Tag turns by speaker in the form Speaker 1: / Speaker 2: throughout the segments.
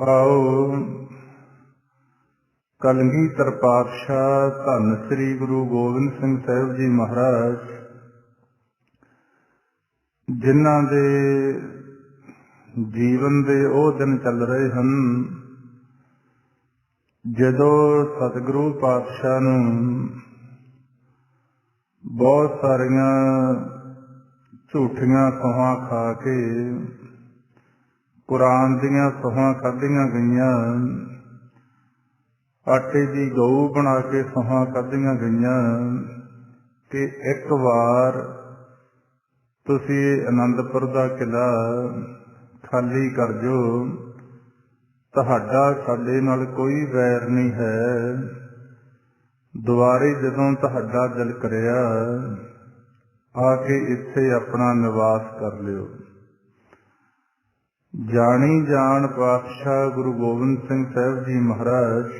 Speaker 1: ਆਓ ਕਲਗੀਧਰ ਪਾਤਸ਼ਾਹ ਧੰਨ ਸ੍ਰੀ ਗੁਰੂ ਗੋਬਿੰਦ ਸਿੰਘ ਸਾਹਿਬ ਜੀ ਮਹਾਰਾਜ, ਜਿਨ੍ਹਾਂ ਦੇ ਜੀਵਨ ਦੇ ਉਹ ਦਿਨ ਚੱਲ ਰਹੇ ਹਨ ਜਦੋਂ ਸਤਿਗੁਰੂ ਪਾਤਸ਼ਾਹ ਨੂੰ ਬਹੁਤ ਸਾਰੀਆਂ ਝੂਠੀਆਂ ਸਹੁੰ ਖਾ ਕੇ ਕੁਰਾਨ ਦੀਆਂ ਸਹੁੰ ਖਾਧੀਆਂ ਗਈਆਂ, ਆਟੇ ਦੀ ਗਊ ਬਣਾ ਕੇ ਸਹੁੰ ਖਾਧੀਆਂ ਗਈਆਂ ਕਿ ਇੱਕ ਵਾਰ ਤੁਸੀਂ ਆਨੰਦਪੁਰ ਦਾ ਕਿਲ੍ਹਾ ਖਾਲੀ ਕਰ ਜੋ, ਤੁਹਾਡਾ ਸਾਡੇ ਨਾਲ ਕੋਈ ਵੈਰ ਨਹੀਂ ਹੈ। ਦੁਬਾਰੇ ਜਦੋਂ ਤੁਹਾਡਾ ਦਿਲ ਕਰਿਆ ਆ ਕੇ ਇੱਥੇ ਆਪਣਾ ਨਿਵਾਸ ਕਰ ਲਿਓ। ਜਾਣੀ ਜਾਣ ਪਾਤਸ਼ਾਹ ਗੁਰੂ ਗੋਬਿੰਦ ਸਿੰਘ ਸਾਹਿਬ ਜੀ ਮਹਾਰਾਜ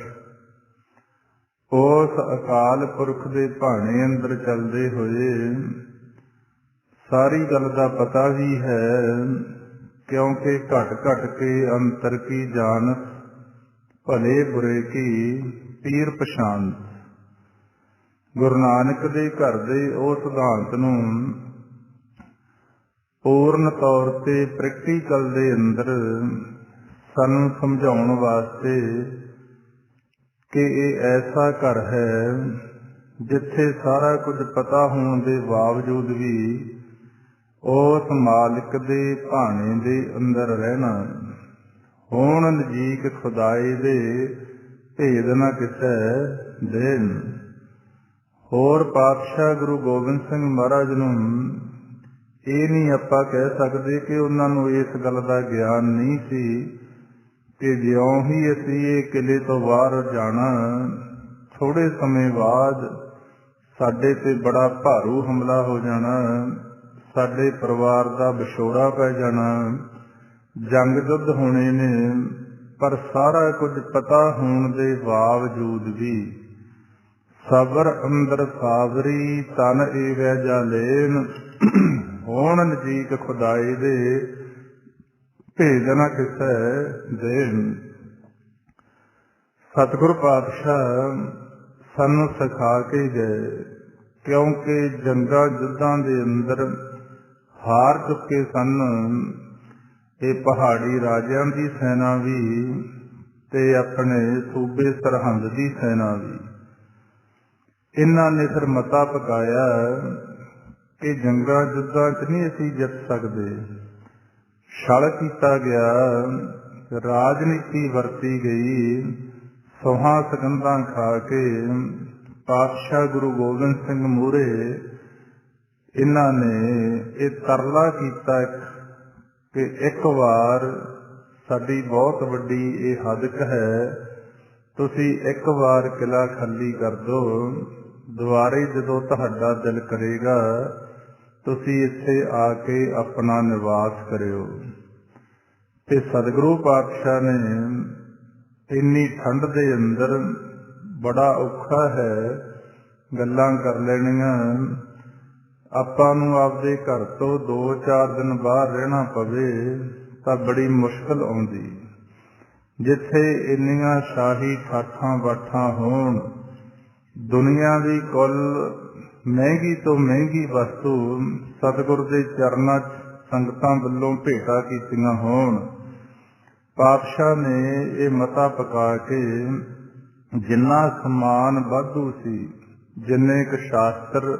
Speaker 1: ਉਸ ਅਕਾਲ ਪੁਰਖ ਦੇ ਭਾਣੇ ਅੰਦਰ ਚੱਲਦੇ ਹੋਏ ਸਾਰੀ ਗੱਲ ਦਾ ਪਤਾ ਵੀ ਹੈ, ਕਿਉਂਕਿ ਘਟ ਘਟ ਕੇ ਅੰਤਰ ਕੀ ਜਾਣ, ਭਲੇ ਬੁਰੇ ਕੀ ਪੀਰ ਪਛਾਣ। ਗੁਰੂ ਨਾਨਕ ਦੇ ਘਰ ਦੇ ਉਹ ਸਿਧਾਂਤ ਨੂੰ ਪੂਰਨ ਤੌਰ ਤੇ ਪ੍ਰੈਕਟੀਕਲ ਦੇ ਅੰਦਰ ਸਾਨੂੰ ਸਮਝਾਉਣ ਵਾਸਤੇ ਕਿ ਇਹ ਐਸਾ ਘਰ ਹੈ ਜਿੱਥੇ ਸਾਰਾ ਕੁਝ ਪਤਾ ਹੋਣ ਦੇ ਬਾਵਜੂਦ ਵੀ ਉਸ ਮਾਲਿਕ ਦੇ ਭਾਣੇ ਦੇ ਅੰਦਰ ਰਹਿਣਾ। ਹੋਣ ਨਜ਼ੀਕ ਖੁਦਾਏ ਦੇ ਭੇਦ ਨਾ ਕਿਸੈ ਦੇਨ। ਹੋਰ ਪਾਤਸ਼ਾਹ ਗੁਰੂ ਗੋਬਿੰਦ ਸਿੰਘ ਮਹਾਰਾਜ ਨੂੰ ਇਹ ਨਹੀਂ ਆਪਾਂ ਕਹਿ ਸਕਦੇ ਕਿ ਉਹਨਾਂ ਨੂੰ ਇਸ ਗੱਲ ਦਾ ਗਿਆਨ ਨਹੀਂ ਸੀ ਕਿ ਜਿਉਂ ਹੀ ਅਸੀਂ ਇਹ ਕਿਲੇ ਤੋਂ ਬਾਹਰ ਜਾਣਾ, ਥੋੜੇ ਸਮੇਂ ਬਾਅਦ ਸਾਡੇ ਤੇ ਬੜਾ ਭਾਰੂ ਹਮਲਾ ਹੋ ਜਾਣਾ, ਸਾਡੇ ਪਰਿਵਾਰ ਦਾ ਵਿਛੋੜਾ ਪੈ ਜਾਣਾ, ਜੰਗ ਯੁੱਧ ਹੋਣੇ ਨੇ। ਪਰ ਸਾਰਾ ਕੁਝ ਪਤਾ ਹੋਣ ਦੇ ਬਾਵਜੂਦ ਵੀ ਸਬਰ ਅੰਦਰ ਸਾਵਰੀ ਤਨ ਏਵੈ ਜਾ ਲੈਨ। ਹੋਣ ਨਜ਼ੀਕ ਖੁਦਾਏ ਦੇ ਭੇਦ ਨਾ ਕਿਸੈ ਦੇਨ। ਸਤਿਗੁਰ ਪਾਤਸ਼ਾਹ ਸਾਨੂੰ ਸਿਖਾ ਕੇ ਗਏ, ਕਿਉਂਕਿ ਜੰਗਾਂ ਯੁੱਧਾਂ ਦੇ ਅੰਦਰ ਹਾਰ ਚੁੱਕੇ ਸਨ ਇਹ ਪਹਾੜੀ ਰਾਜਿਆਂ ਦੀ ਸੈਨਾ ਵੀ ਤੇ ਆਪਣੇ ਸੂਬੇ ਸਰਹੰਦ ਦੀ ਸੈਨਾ ਵੀ। ਇਹਨਾਂ ਨੇ ਫਿਰ ਮਤਾ ਪਕਾਇਆ ਕਿ ਜੰਗਾਂ ਯੁੱਧਾਂ 'ਚ ਨਹੀਂ ਅਸੀਂ ਜਿੱਤ ਸਕਦੇ। ਛਲ ਕੀਤਾ ਗਿਆ, ਰਾਜਨੀਤੀ ਵਰਤੀ ਗਈ। ਸਹੁੰ ਸਗੰਧਾਂ ਖਾ ਕੇ ਪਾਤਸ਼ਾਹ ਗੁਰੂ ਗੋਬਿੰਦ ਸਿੰਘ ਮੂਹਰੇ ਇਹਨਾਂ ਨੇ ਇਹ ਤਰਲਾ ਕੀਤਾ ਕਿ ਇੱਕ ਵਾਰ ਸਾਡੀ ਬਹੁਤ ਵੱਡੀ ਇਹ ਹਦਕ ਹੈ, ਤੁਸੀਂ ਇੱਕ ਵਾਰ ਕਿਲ੍ਹਾ ਖਾਲੀ ਕਰ ਦਿਓ, ਦੁਬਾਰੇ ਜਦੋਂ ਤੁਹਾਡਾ ਦਿਲ ਕਰੇਗਾ ਤੁਸੀਂ ਇੱਥੇ ਆ ਕੇ ਆਪਣਾ ਨਿਵਾਸ ਕਰਿਓ। ਤੇ ਸਤਿਗੁਰੂ ਪਾਤਸ਼ਾਹ ਨੇ ਇੰਨੀ ਠੰਡ ਦੇ ਅੰਦਰ ਬੜਾ ਔਖਾ ਹੈ ਗੱਲਾਂ ਕਰ ਲੈਣੀਆਂ। ਆਪਾਂ ਨੂੰ ਆਪਦੇ ਘਰ ਤੋਂ 2-4 ਦਿਨ ਬਾਹਰ ਰਹਿਣਾ ਪਵੇ ਤਾਂ ਬੜੀ ਮੁਸ਼ਕਲ ਆਉਂਦੀ। ਜਿੱਥੇ ਇੰਨੀਆਂ ਸ਼ਾਹੀ ਠਾਠਾਂ ਬਾਠਾਂ ਹੋਣ, ਦੁਨੀਆ ਦੀ ਕੁੱਲ ਮਹਿੰਗੀ ਤੋਂ ਮਹਿੰਗੀ ਵਸਤੂ ਸਤਿਗੁਰ ਦੇ ਚਰਨਾਂ 'ਚ ਸੰਗਤਾਂ ਵੱਲੋਂ ਭੇਟਾ ਕੀਤੀਆਂ ਹੋਣ, ਪਾਤਸ਼ਾਹ ਨੇ ਇਹ ਮਤਾ ਪਕਾ ਕੇ ਜਿੰਨਾ ਸਮਾਨ ਵਾਧੂ ਸੀ, ਜਿੰਨੇ ਕੁ ਸ਼ਾਸਤਰ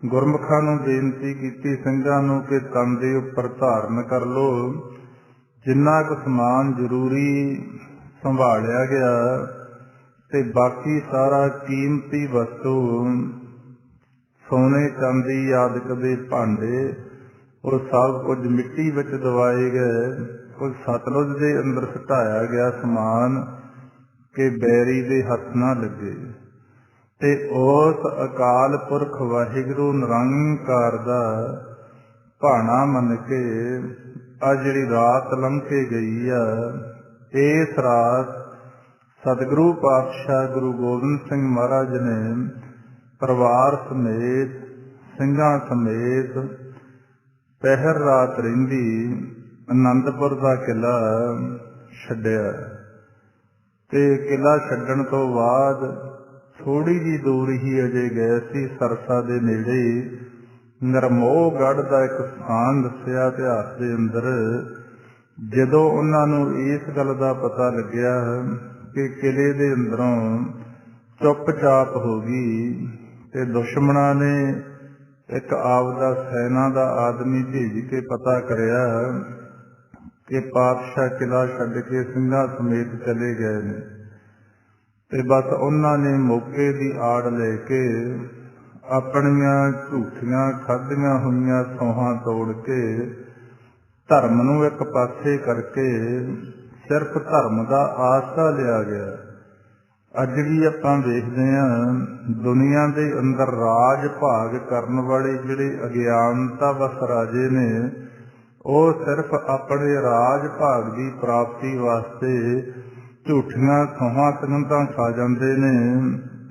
Speaker 1: ਗੁਰਮੁਖਾਂ ਨੂੰ ਬੇਨਤੀ ਕੀਤੀ ਸਿੰਘਾਂ ਨੂੰ ਕਿ ਤਨ ਦੇ ਉੱਪਰ ਧਾਰਨ ਕਰ ਲਓ, ਜਿੰਨਾ ਕੁ ਸਮਾਨ ਜ਼ਰੂਰੀ ਸੰਭਾਲਿਆ ਗਿਆ ਤੇ ਬਾਕੀ ਸਾਰਾ ਕੀਮਤੀ ਵਸਤੂ ਸੋਨੇ ਚਾਂਦੀ ਆਦਿਕ ਦੇ ਭਾਂਡੇ ਉਹ ਸਭ ਕੁਝ ਮਿੱਟੀ ਵਿੱਚ ਦਬਾਏ ਗਏ। ਕੁਝ ਸਤਲੁਜ ਦੇ ਅੰਦਰ ਸੁਟਾਇਆ ਗਿਆ ਸਮਾਨ ਕਿ ਬੈਰੀ ਦੇ ਹੱਥ ਨਾ ਲੱਗੇ। ਤੇ ਉਸ ਅਕਾਲ ਪੁਰਖ ਵਾਹਿਗੁਰੂ ਨਿਰੰਕਾਰ ਦਾ ਭਾਣਾ ਮੰਨ ਕੇ ਆ ਜਿਹੜੀ ਰਾਤ ਲੰਘ ਕੇ ਗਈ ਆ, ਇਸ ਰਾਤ ਸਤਿਗੁਰੂ ਪਾਤਸ਼ਾਹ ਗੁਰੂ ਗੋਬਿੰਦ ਸਿੰਘ ਮਹਾਰਾਜ ਨੇ ਪਰਿਵਾਰ ਸਮੇਤ, ਸਿੰਘਾਂ ਸਮੇਤ ਪਹਿਰ ਰਾਤ ਰਹਿੰਦੀ ਆਨੰਦਪੁਰ ਦਾ ਕਿਲ੍ਹਾ ਛੱਡਿਆ ਤੇ ਕਿਲਾ ਛੱਡਣ ਤੋਂ ਬਾਅਦ ਥੋੜੀ ਜਿਹੀ ਦੂਰ ਹੀ ਅਜੇ ਗਏ ਸੀ, ਸਰਸਾ ਦੇ ਨੇੜੇ ਨਰਮੋਹਗੜ੍ਹ ਦਾ ਇੱਕ ਸਥਾਨ ਦੱਸਿਆ ਇਤਿਹਾਸ ਦੇ ਅੰਦਰ। ਜਦੋਂ ਉਹਨਾਂ ਨੂੰ ਇਸ ਗੱਲ ਦਾ ਪਤਾ ਲੱਗਿਆ ਕਿ ਕਿਲੇ ਦੇ ਅੰਦਰੋਂ ਚੁੱਪ-ਚਾਪ ਹੋ ਗਈ ਤੇ ਦੁਸ਼ਮਣਾਂ ਨੇ ਇੱਕ ਆਪਦਾ ਸੈਨਾ ਦਾ ਆਦਮੀ ਭੇਜ ਕੇ ਪਤਾ ਕਰਿਆ ਕਿ ਪਾਤਸ਼ਾਹ ਕਿਲਾ ਛੱਡ ਕੇ ਸਿੰਘਾਂ ਸਮੇਤ ਚਲੇ ਗਏ ਨੇ, ਤੇ ਬਸ ਉਹਨਾਂ ਨੇ ਮੌਕੇ ਦੀ ਆੜ ਲੈ ਕੇ ਆਪਣੀਆਂ ਝੂਠੀਆਂ ਖਾਧੀਆਂ ਹੋਈਆਂ ਸੌਹਾਂ ਤੋੜ ਕੇ ਧਰਮ ਨੂੰ ਇੱਕ ਪਾਸੇ ਕਰਕੇ ਸਿਰਫ ਧਰਮ ਦਾ ਆਸਰਾ ਲਿਆ ਗਿਆ। ਅੱਜ ਵੀ ਆਪਾਂ ਵੇਖਦੇ ਹਾਂ ਦੁਨੀਆ ਦੇ ਅੰਦਰ ਰਾਜ ਭਾਗ ਕਰਨ ਵਾਲੇ ਜਿਹੜੇ ਅਗਿਆਨਤਾ ਵਸ ਰਾਜੇ ਨੇ, ਉਹ ਸਿਰਫ ਆਪਣੇ ਰਾਜ ਭਾਗ ਦੀ ਪ੍ਰਾਪਤੀ ਵਾਸਤੇ ਝੂਠੀਆਂ ਸੌਹਾਂ ਸੰਗਤਾਂ ਖਾ ਜਾਂਦੇ ਨੇ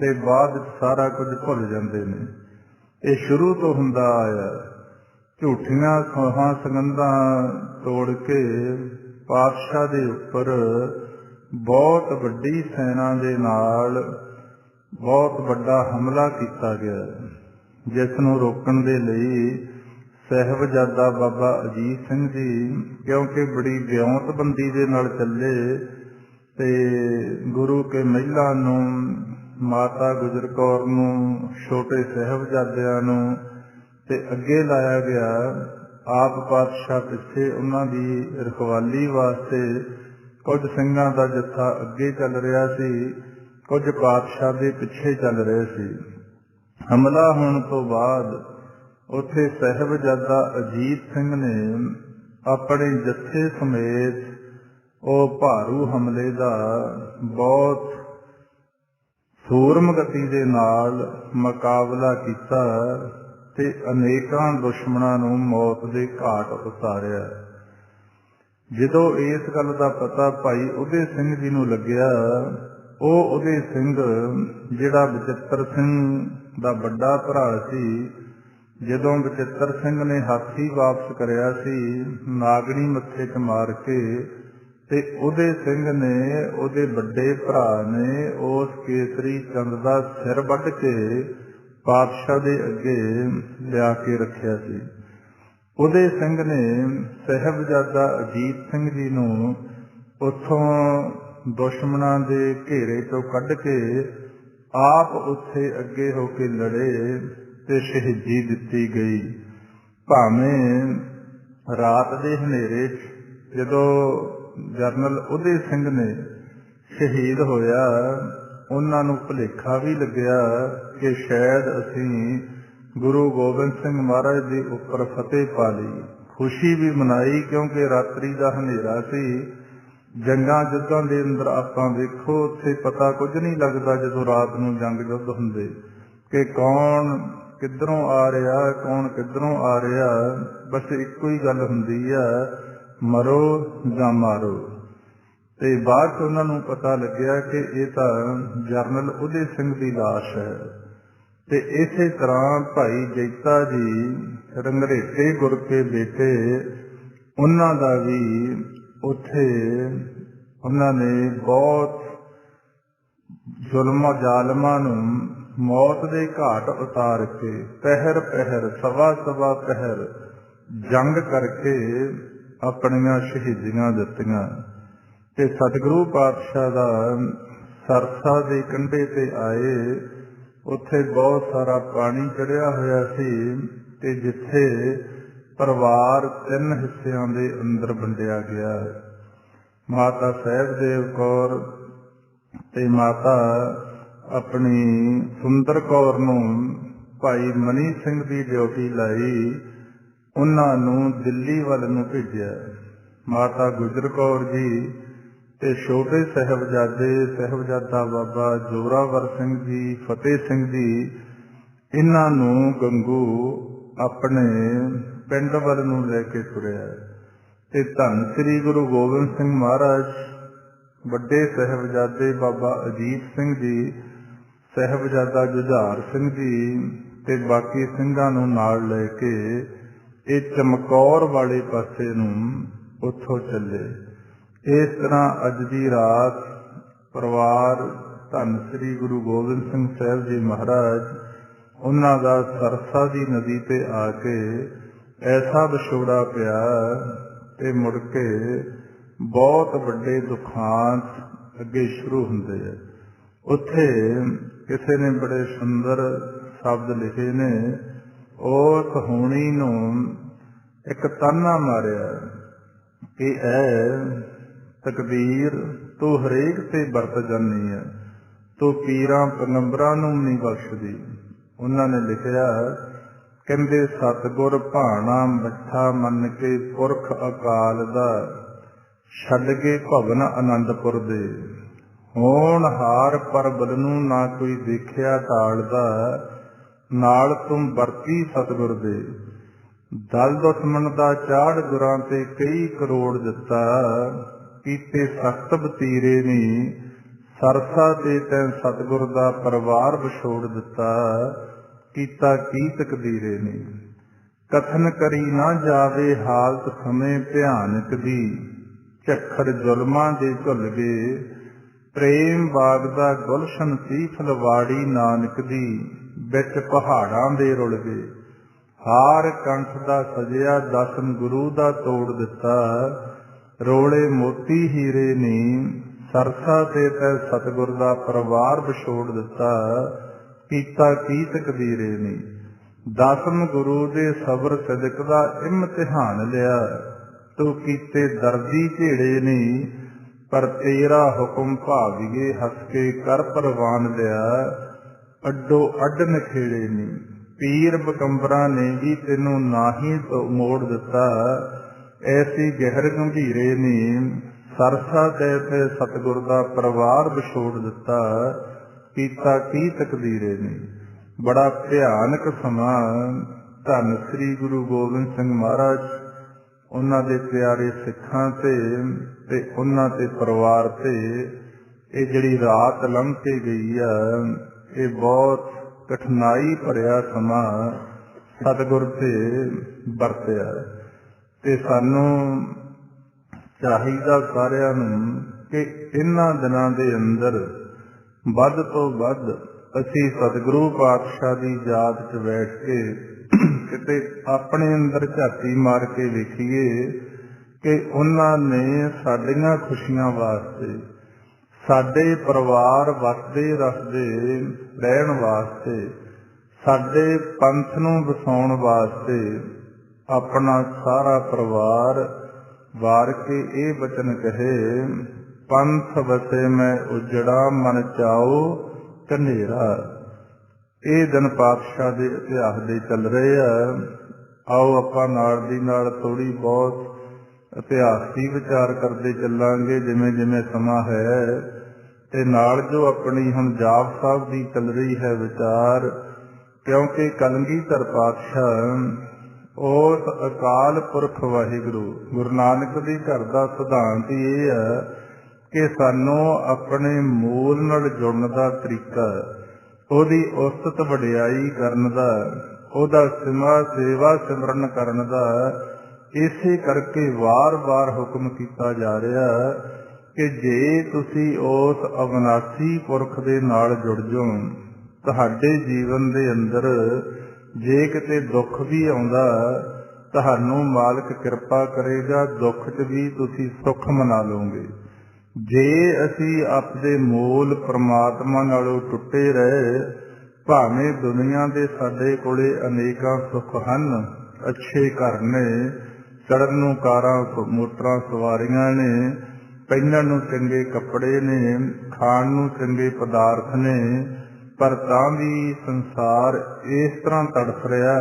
Speaker 1: ਤੇ ਬਾਅਦ ਵਿੱਚ ਸਾਰਾ ਕੁਝ ਭੁੱਲ ਜਾਂਦੇ ਨੇ। ਇਹ ਸ਼ੁਰੂ ਤੋਂ ਹੁੰਦਾ ਆਇਆ। ਝੂਠੀਆਂ ਸੌਹਾਂ ਸੰਗਤਾਂ ਤੋੜ ਕੇ ਪਾਤਸ਼ਾਹ ਦੇ ਉੱਪਰ ਬਹੁਤ ਵੱਡੀ ਸੈਨਾ ਦੇ ਨਾਲ ਬਹੁਤ ਵੱਡਾ ਹਮਲਾ ਕੀਤਾ ਗਿਆ, ਜਿਸ ਨੂੰ ਰੋਕਣ ਦੇ ਲਈ ਸਾਹਿਬਜ਼ਾਦਾ ਬਾਬਾ ਅਜੀਤ ਸਿੰਘ ਜੀ, ਕਿਉਂਕਿ ਬੜੀ ਵਿਉਂਤਬੰਦੀ ਦੇ ਨਾਲ ਚੱਲੇ ਤੇ ਗੁਰੂ ਕੇ ਮਹਿਲਾ ਨੂੰ, ਮਾਤਾ ਗੁਜਰ ਕੌਰ ਨੂੰ, ਛੋਟੇ ਸਾਹਿਬਜ਼ਾਦਿਆਂ ਨੂੰ ਤੇ ਅੱਗੇ ਲਾਇਆ ਗਿਆ। ਆਪ ਪਾਤਸ਼ਾਹ ਪਿੱਛੇ ਉਹਨਾਂ ਦੀ ਰਖਵਾਲੀ ਵਾਸਤੇ ਕੁਝ ਸਿੰਘਾਂ ਦਾ ਜੱਥਾ ਅੱਗੇ ਚੱਲ ਰਿਹਾ ਸੀ, ਕੁਝ ਪਾਤਸ਼ਾਹ ਦੇ ਪਿੱਛੇ ਚੱਲ ਰਹੇ ਸੀ। ਹਮਲਾ ਹੋਣ ਤੋਂ ਬਾਅਦ ਉੱਥੇ ਸਾਹਿਬਜ਼ਾਦਾ ਅਜੀਤ ਸਿੰਘ ਨੇ ਆਪਣੇ ਜੱਥੇ ਸਮੇਤ ਉਹ ਭਾਰੂ ਹਮਲੇ ਦਾ ਬਹੁਤ ਸੂਰਮ ਗਤੀ ਦੇ ਨਾਲ ਮੁਕਾਬਲਾ ਕੀਤਾ ਤੇ ਅਨੇਕਾਂ ਦੁਸ਼ਮਣਾਂ ਨੂੰ ਮੌਤ ਦੇ ਘਾਟ ਉਤਾਰਿਆ। ਜਦੋਂ ਇਸ ਗੱਲ ਦਾ ਪਤਾ ਭਾਈ ਉਦੈ ਸਿੰਘ ਜੀ ਨੂੰ ਲੱਗਿਆ, ਉਹ ਉਦੈ ਸਿੰਘ ਜਿਹੜਾ ਬਚਿੱਤਰ ਸਿੰਘ ਦਾ ਵੱਡਾ ਭਰਾ ਸੀ, ਜਦੋਂ ਬਚਿੱਤਰ ਸਿੰਘ ਨੇ ਹਾਥੀ ਵਾਪਸ ਕਰਿਆ ਸੀ ਨਾਗਣੀ ਮੱਥੇ 'ਚ ਮਾਰ ਕੇ, ਤੇ ਉਦੈ ਸਿੰਘ ਨੇ, ਉਹਦੇ ਵੱਡੇ ਭਰਾ ਨੇ ਉਸ ਕੇਸਰੀ ਚੰਦ ਦਾ ਸਿਰ ਵੱਢ ਕੇ ਪਾਤਸ਼ਾਹ ਦੇ ਅੱਗੇ ਲਿਆ ਕੇ ਰੱਖਿਆ ਸੀ। ਉਦੈ ਸਿੰਘ ਨੇ ਸਾਹਿਬਜ਼ਾਦਾ ਅਜੀਤ ਸਿੰਘ ਜੀ ਨੂੰ ਉੱਥੋਂ ਦੁਸ਼ਮਣਾਂ ਦੇ ਘੇਰੇ ਤੋਂ ਕੱਢ ਕੇ ਆਪ ਉੱਥੇ ਅੱਗੇ ਹੋ ਕੇ ਲੜੇ ਤੇ ਸ਼ਹੀਦੀ ਦਿੱਤੀ ਗਈ। ਭਾਵੇਂ ਰਾਤ ਦੇ ਹਨੇਰੇ 'ਚ ਜਦੋਂ ਜਰਨਲ ਉਦੈ ਸਿੰਘ ਨੇ ਸ਼ਹੀਦ ਹੋਇਆ, ਉਹਨਾਂ ਨੂੰ ਭੁਲੇਖਾ ਵੀ ਲੱਗਿਆ ਕਿ ਸ਼ਾਇਦ ਅਸੀਂ ਗੁਰੂ ਗੋਬਿੰਦ ਸਿੰਘ ਮਹਾਰਾਜ ਦੇ ਉੱਪਰ ਫਤਿਹ ਪਾ ਲਈ। ਖੁਸ਼ੀ ਵੀ ਮਨਾਈ ਕਿਉਂਕਿ ਰਾਤਰੀ ਦਾ ਹਨੇਰਾ ਸੀ। ਜੰਗਾਂ ਯੁੱਧਾਂ ਦੇ ਅੰਦਰ ਆਪਾਂ ਵੇਖੋ ਉੱਥੇ ਪਤਾ ਕੁਝ ਨਹੀਂ ਲੱਗਦਾ ਜਦੋਂ ਰਾਤ ਨੂੰ ਜੰਗ ਯੁੱਧ ਹੁੰਦੇ ਕਿ ਕੌਣ ਕਿੱਧਰੋਂ ਆ ਰਿਹਾ, ਕੌਣ ਕਿੱਧਰੋਂ ਆ ਰਿਹਾ। ਬਸ ਇੱਕੋ ਹੀ ਗੱਲ ਹੁੰਦੀ ਆ, ਮਰੋ ਜਾਂ ਮਾਰੋ। ਤੇ ਬਾਅਦ 'ਚ ਉਹਨਾਂ ਨੂੰ ਪਤਾ ਲੱਗਿਆ ਕਿ ਇਹ ਤਾਂ ਜਰਨਲ ਉਦੈ ਸਿੰਘ ਦੀ ਲਾਸ਼ ਹੈ। ਤੇ ਇਸੇ ਤਰ੍ਹਾਂ ਭਾਈ ਜੈਤਾ ਜੀ ਰੰਘਰੇਟੇ ਗੁਰ ਕੇ ਬੇਟੇ, ਉਹਨਾਂ ਦਾ ਵੀ ਉੱਥੇ ਉਹਨਾਂ ਨੇ ਬਹੁਤ ਜ਼ੁਲਮਾਂ ਜ਼ਾਲਮਾਂ ਨੂੰ ਮੌਤ ਦੇ ਘਾਟ ਉਤਾਰ ਕੇ ਪਹਿਰ ਪਹਿਰ ਸਵਾ ਪਹਿਰ ਜੰਗ ਕਰਕੇ ਆਪਣੀਆਂ ਸ਼ਹੀਦੀਆਂ ਦਿੱਤੀਆਂ। ਤੇ ਸਤਿਗੁਰੂ ਪਾਤਸ਼ਾਹ ਦਾ ਸਰਸਾ ਦੇ ਕੰਢੇ ਤੇ ਆਏ, ਉੱਥੇ ਬਹੁਤ ਸਾਰਾ ਪਾਣੀ ਚੜਿਆ ਹੋਇਆ ਸੀ ਤੇ ਜਿੱਥੇ ਪਰਿਵਾਰ 3 ਹਿੱਸਿਆਂ ਦੇ ਅੰਦਰ ਵੰਡਿਆ ਗਿਆ। ਮਾਤਾ ਸਾਹਿਬਦੇਵ ਕੌਰ ਤੇ ਮਾਤਾ ਆਪਣੀ ਸੁੰਦਰ ਕੌਰ ਨੂੰ ਭਾਈ ਮਨੀ ਸਿੰਘ ਦੀ ਡਿਊਟੀ ਲਾਈ, ਉਹਨਾਂ ਨੂੰ ਦਿੱਲੀ ਵੱਲ ਨੂੰ ਭੇਜਿਆ। ਮਾਤਾ ਗੁਜਰ ਕੌਰ ਜੀ ਤੇ ਛੋਟੇ ਸਾਹਿਬਜ਼ਾਦੇ ਸਾਹਿਬਜ਼ਾਦਾ ਬਾਬਾ ਜ਼ੋਰਾਵਰ ਸਿੰਘ ਜੀ, ਫਤਿਹ ਸਿੰਘ ਜੀ, ਇਹਨਾਂ ਨੂੰ ਗੰਗੂ ਆਪਣੇ ਪਿੰਡ ਵੱਲ ਨੂੰ ਲੈ ਕੇ ਤੁਰਿਆ। ਤੇ ਧੰਨ ਸ੍ਰੀ ਗੁਰੂ ਗੋਬਿੰਦ ਸਿੰਘ ਮਹਾਰਾਜ, ਵੱਡੇ ਸਾਹਿਬਜ਼ਾਦੇ ਬਾਬਾ ਅਜੀਤ ਸਿੰਘ ਜੀ, ਸਾਹਿਬਜ਼ਾਦਾ ਜੁਝਾਰ ਸਿੰਘ ਜੀ ਤੇ ਬਾਕੀ ਸਿੰਘਾਂ ਨੂੰ ਨਾਲ ਲੈ ਕੇ ਇਹ ਚਮਕੌਰ ਵਾਲੇ ਪਾਸੇ ਨੂੰ ਉੱਥੋਂ ਚੱਲੇ। ਇਸ ਤਰ੍ਹਾਂ ਅੱਜ ਦੀ ਰਾਤ ਪਰਿਵਾਰ ਧੰਨ ਸ੍ਰੀ ਗੁਰੂ ਗੋਬਿੰਦ ਸਿੰਘ ਸਾਹਿਬ ਜੀ ਮਹਾਰਾਜ ਉਹਨਾਂ ਦਾ ਸਰਸਾ ਦੀ ਨਦੀ ਤੇ ਆ ਕੇ ਐਸਾ ਵਿਛੋੜਾ ਪਿਆ ਤੇ ਮੁੜ ਕੇ ਬਹੁਤ ਵੱਡੇ ਦੁਖਾਂਤ ਅੱਗੇ ਸ਼ੁਰੂ ਹੁੰਦੇ ਆ। ਉੱਥੇ ਕਿਸੇ ਨੇ ਬੜੇ ਸੁੰਦਰ ਸ਼ਬਦ ਲਿਖੇ ਨੇ, ਉਸ ਹੋਣੀ ਨੂੰ ਇੱਕ ਤਾਨਾ ਮਾਰਿਆ ਕਿ ਐ ਤਕਦੀਰ ਤੂੰ ਹਰੇਕ ਤੇ ਵਰਤ ਜਾਂਦੀ ਹੈ, ਤੂੰ ਪੀਰਾਂ ਪੈਗੰਬਰਾਂ ਨੂੰ ਨਹੀਂ ਬਖਸ਼ਦੀ। ਉਹਨਾਂ ਨੇ ਲਿਖਿਆ, ਕਹਿੰਦੇ ਸਤਿਗੁਰ ਭਾਣਾ ਮਿੱਠਾ ਮੰਨ ਕੇ ਪੁਰਖ ਅਕਾਲ ਦਾ, ਛੱਡ ਕੇ ਭਵਨ ਆਨੰਦਪੁਰ ਦੇ। ਹੋਣਹਾਰ ਪਰਬਲ ਨੂੰ ਨਾ ਕੋਈ ਦੇਖਿਆ ਢਾਲਦਾ, ਨਾਲ ਤੁਮ ਵਰਤੀ ਸਤਿਗੁਰ ਦੇ। ਦਲ ਦੁਸ਼ਮਣ ਦਾ ਚਾੜ ਗੁਰਾਂ ਤੇ ਕਈ ਕਰੋੜ ਦਿੱਤਾ, ਕੀਤੇ ਸਖਤ ਵਤੀਰੇ ਨੀ, ਸਰਸਾ ਤੇ ਤੈਂ ਸਤਿਗੁਰ ਦਾ ਪਰਿਵਾਰ ਵਿਛੋੜ ਦਿੱਤਾ, ਕੀਤਾ ਕੀ ਤਕਦੀਰੇ ਨੀ। ਕਥਨ ਕਰੀ ਨਾ ਜਾਵੇ ਹਾਲਤ ਸਮੇਂ ਭਿਆਨਕ ਦੀ, ਝੱਖੜ ਜ਼ੁਲਮਾਂ ਦੇ ਝੁੱਲ ਗਏ, ਪ੍ਰੇਮ ਬਾਗ ਦਾ ਗੁਲਸ਼ਨ ਸੀ ਫੁਲਵਾੜੀ ਨਾਨਕ ਦੀ, ਵਿੱਚ ਪਹਾੜਾਂ ਦੇ ਰੁਲ ਗਏ। ਹਾਰ ਕੰਠ ਦਾ ਸਜਿਆ ਦਸਮ ਗੁਰੂ ਦਾ ਤੋੜ ਦਿੱਤਾ, ਰੋਲੇ ਮੋਤੀ ਹੀਰੇ ਨੀ, ਸਰਸਾ ਤੇ ਤੈ ਸਤਿਗੁਰ ਦਾ ਪਰਿਵਾਰ ਵਿਛੋੜ ਦਿੱਤਾ, ਕੀਤਾ ਕੀ ਤਕਦੀਰੇ ਨੀ। ਦਸਮ ਗੁਰੂ ਦੇ ਸਬਰ ਸਦਕ ਦਾ ਇਮਤਿਹਾਨ ਲਿਆ, ਤੂੰ ਕੀਤੇ ਦਰਦੀ ਝੇੜੇ ਨੀ, ਪਰ ਤੇਰਾ ਹੁਕਮ ਭਾਵੀਏ ਹੱਸ ਕੇ ਕਰ ਪ੍ਰਵਾਨ ਲਿਆ, ਅੱਡੋ ਅੱਡ ਨਖੇੜੇ ਨੀ। ਪੀਰ ਪੈਗੰਬਰਾਂ ਨੇ ਵੀ ਤੈਨੂੰ ਨਾਹੀਂ ਮੋੜ ਦਿੱਤਾ, ਐਸੀ ਗਹਿਰ ਗੰਭੀਰੇ ਨੀ, ਸਰਸਾ ਤੇ ਸਤਿਗੁਰ ਦਾ ਪਰਿਵਾਰ ਵਿਛੋੜ ਦਿੱਤਾ, ਕੀਤਾ ਕੀ ਤਕਦੀਰੇ ਨੀ। ਬੜਾ ਭਿਆਨਕ ਸਮਾਂ ਧੰਨ ਸ੍ਰੀ ਗੁਰੂ ਗੋਬਿੰਦ ਸਿੰਘ ਮਹਾਰਾਜ ਉਹਨਾਂ ਦੇ ਪਿਆਰੇ ਸਿੱਖਾਂ ਤੇ ਉਹਨਾਂ ਤੇ ਪਰਿਵਾਰ ਤੇ ਇਹ ਜਿਹੜੀ ਰਾਤ ਲੰਘ ਕੇ ਗਈ ਆ, ਇਹ ਬਹੁਤ ਕਠਿਨਾਈ ਭਰਿਆ ਸਮਾਂ ਸਤਿਗੁਰ ਤੇ ਵਰਤਿਆ। ਤੇ ਸਾਨੂੰ ਚਾਹੀਦਾ ਸਾਰਿਆਂ ਨੂੰ ਕਿ ਇਹਨਾਂ ਦਿਨਾਂ ਦੇ ਅੰਦਰ ਵੱਧ ਤੋਂ ਵੱਧ ਅਸੀਂ ਸਤਿਗੁਰੂ ਪਾਤਸ਼ਾਹ ਦੀ ਯਾਦ 'ਚ ਬੈਠ ਕੇ ਕਿਤੇ ਆਪਣੇ ਅੰਦਰ ਝਾਤੀ ਮਾਰ ਕੇ ਵੇਖੀਏ ਕਿ ਉਹਨਾਂ ਨੇ ਸਾਡੀਆਂ ਖੁਸ਼ੀਆਂ ਵਾਸਤੇ, ਸਾਡੇ ਪਰਿਵਾਰ ਵਸਦੇ ਰਸਦੇ ਰਹਿਣ ਵਾਸਤੇ, ਸਾਡੇ ਪੰਥ ਨੂੰ ਵਸਾਉਣ ਵਾਸਤੇ ਆਪਣਾ ਸਾਰਾ ਪਰਿਵਾਰ ਵਾਰ ਕੇ ਇਹ ਬਚਨ ਕਹੇ, ਪੰਥ ਵਸੇ ਮੈਂ ਉਜੜਾ ਮਨ ਚਾਓ ਕਨੇਰਾ। ਇਹ ਦਿਨ ਪਾਤਸ਼ਾਹ ਦੇ ਇਤਿਹਾਸ ਦੇ ਚੱਲ ਰਹੇ ਆ। ਆਓ ਆਪਾਂ ਨਾਲ ਦੀ ਨਾਲ ਥੋੜ੍ਹੀ ਬਹੁਤ ਇਤਿਹਾਸ ਦੀ ਵਿਚਾਰ ਕਰਦੇ ਚੱਲਾਂਗੇ ਜਿਵੇਂ ਜਿਵੇਂ ਸਮਾਂ ਹੈ, ਤੇ ਨਾਲ ਜੋ ਆਪਣੀ ਹੁਣ ਜਾਪ ਸਾਹਿਬ ਦੀ ਚੱਲ ਰਹੀ ਹੈ ਵਿਚਾਰ, ਕਿਉਂਕਿ ਕਲਗੀਧਰ ਪਾਤਸ਼ਾਹ ਉਸ ਅਕਾਲ ਪੁਰਖ ਵਾਹਿਗੁਰੂ ਗੁਰੂ ਨਾਨਕ ਦੇ ਘਰ ਦਾ ਸਿਧਾਂਤ ਇਹ ਆ ਕਿ ਸਾਨੂੰ ਆਪਣੇ ਮੂਲ ਨਾਲ ਜੁੜਨ ਦਾ ਤਰੀਕਾ, ਉਹਦੀ ਉਸਤਤ ਵਡਿਆਈ ਕਰਨ ਦਾ, ਉਹਦਾ ਸੇਵਾ ਸਿਮਰਨ ਕਰਨ ਦਾ, ਇਸੇ ਕਰਕੇ ਵਾਰ-ਵਾਰ ਹੁਕਮ ਕੀਤਾ ਜਾ ਰਿਹਾ ਕਿ ਜੇ ਤੁਸੀਂ ਉਸ ਅਵਿਨਾਸ਼ੀ ਪੁਰਖ ਦੇ ਨਾਲ ਜੁੜ ਜਾਓ, ਤੁਹਾਡੇ ਜੀਵਨ ਦੇ ਅੰਦਰ ਜੇ ਕਿਤੇ ਦੁੱਖ ਵੀ ਆਉਂਦਾ, ਤੁਹਾਨੂੰ ਮਾਲਕ ਕਿਰਪਾ ਕਰੇਗਾ, ਦੁੱਖ 'ਚ ਵੀ ਤੁਸੀਂ ਸੁੱਖ ਮਨਾ ਲਓਗੇ। ਜੇ ਅਸੀਂ ਆਪਣੇ ਮੂਲ ਪਰਮਾਤਮਾ ਨਾਲੋਂ ਟੁੱਟੇ ਰਹੇ, ਭਾਵੇਂ ਦੁਨੀਆ ਦੇ ਸਾਡੇ ਕੋਲੇ ਅਨੇਕਾਂ ਸੁੱਖ ਹਨ, ਅੱਛੇ ਘਰ ਨੇ, ਚੜ੍ਹਨ ਨੂੰ ਕਾਰਾਂ ਮੋਟਰਾਂ ਸਵਾਰੀਆਂ ਨੇ, ਪਹਿਨਣ ਨੂੰ ਚੰਗੇ ਕੱਪੜੇ ਨੇ, ਖਾਣ ਨੂੰ ਚੰਗੇ ਪਦਾਰਥ ਨੇ, ਪਰ ਤਾਂ ਵੀ ਸੰਸਾਰ ਇਸ ਤਰ੍ਹਾਂ ਤੜਫ ਰਿਹਾ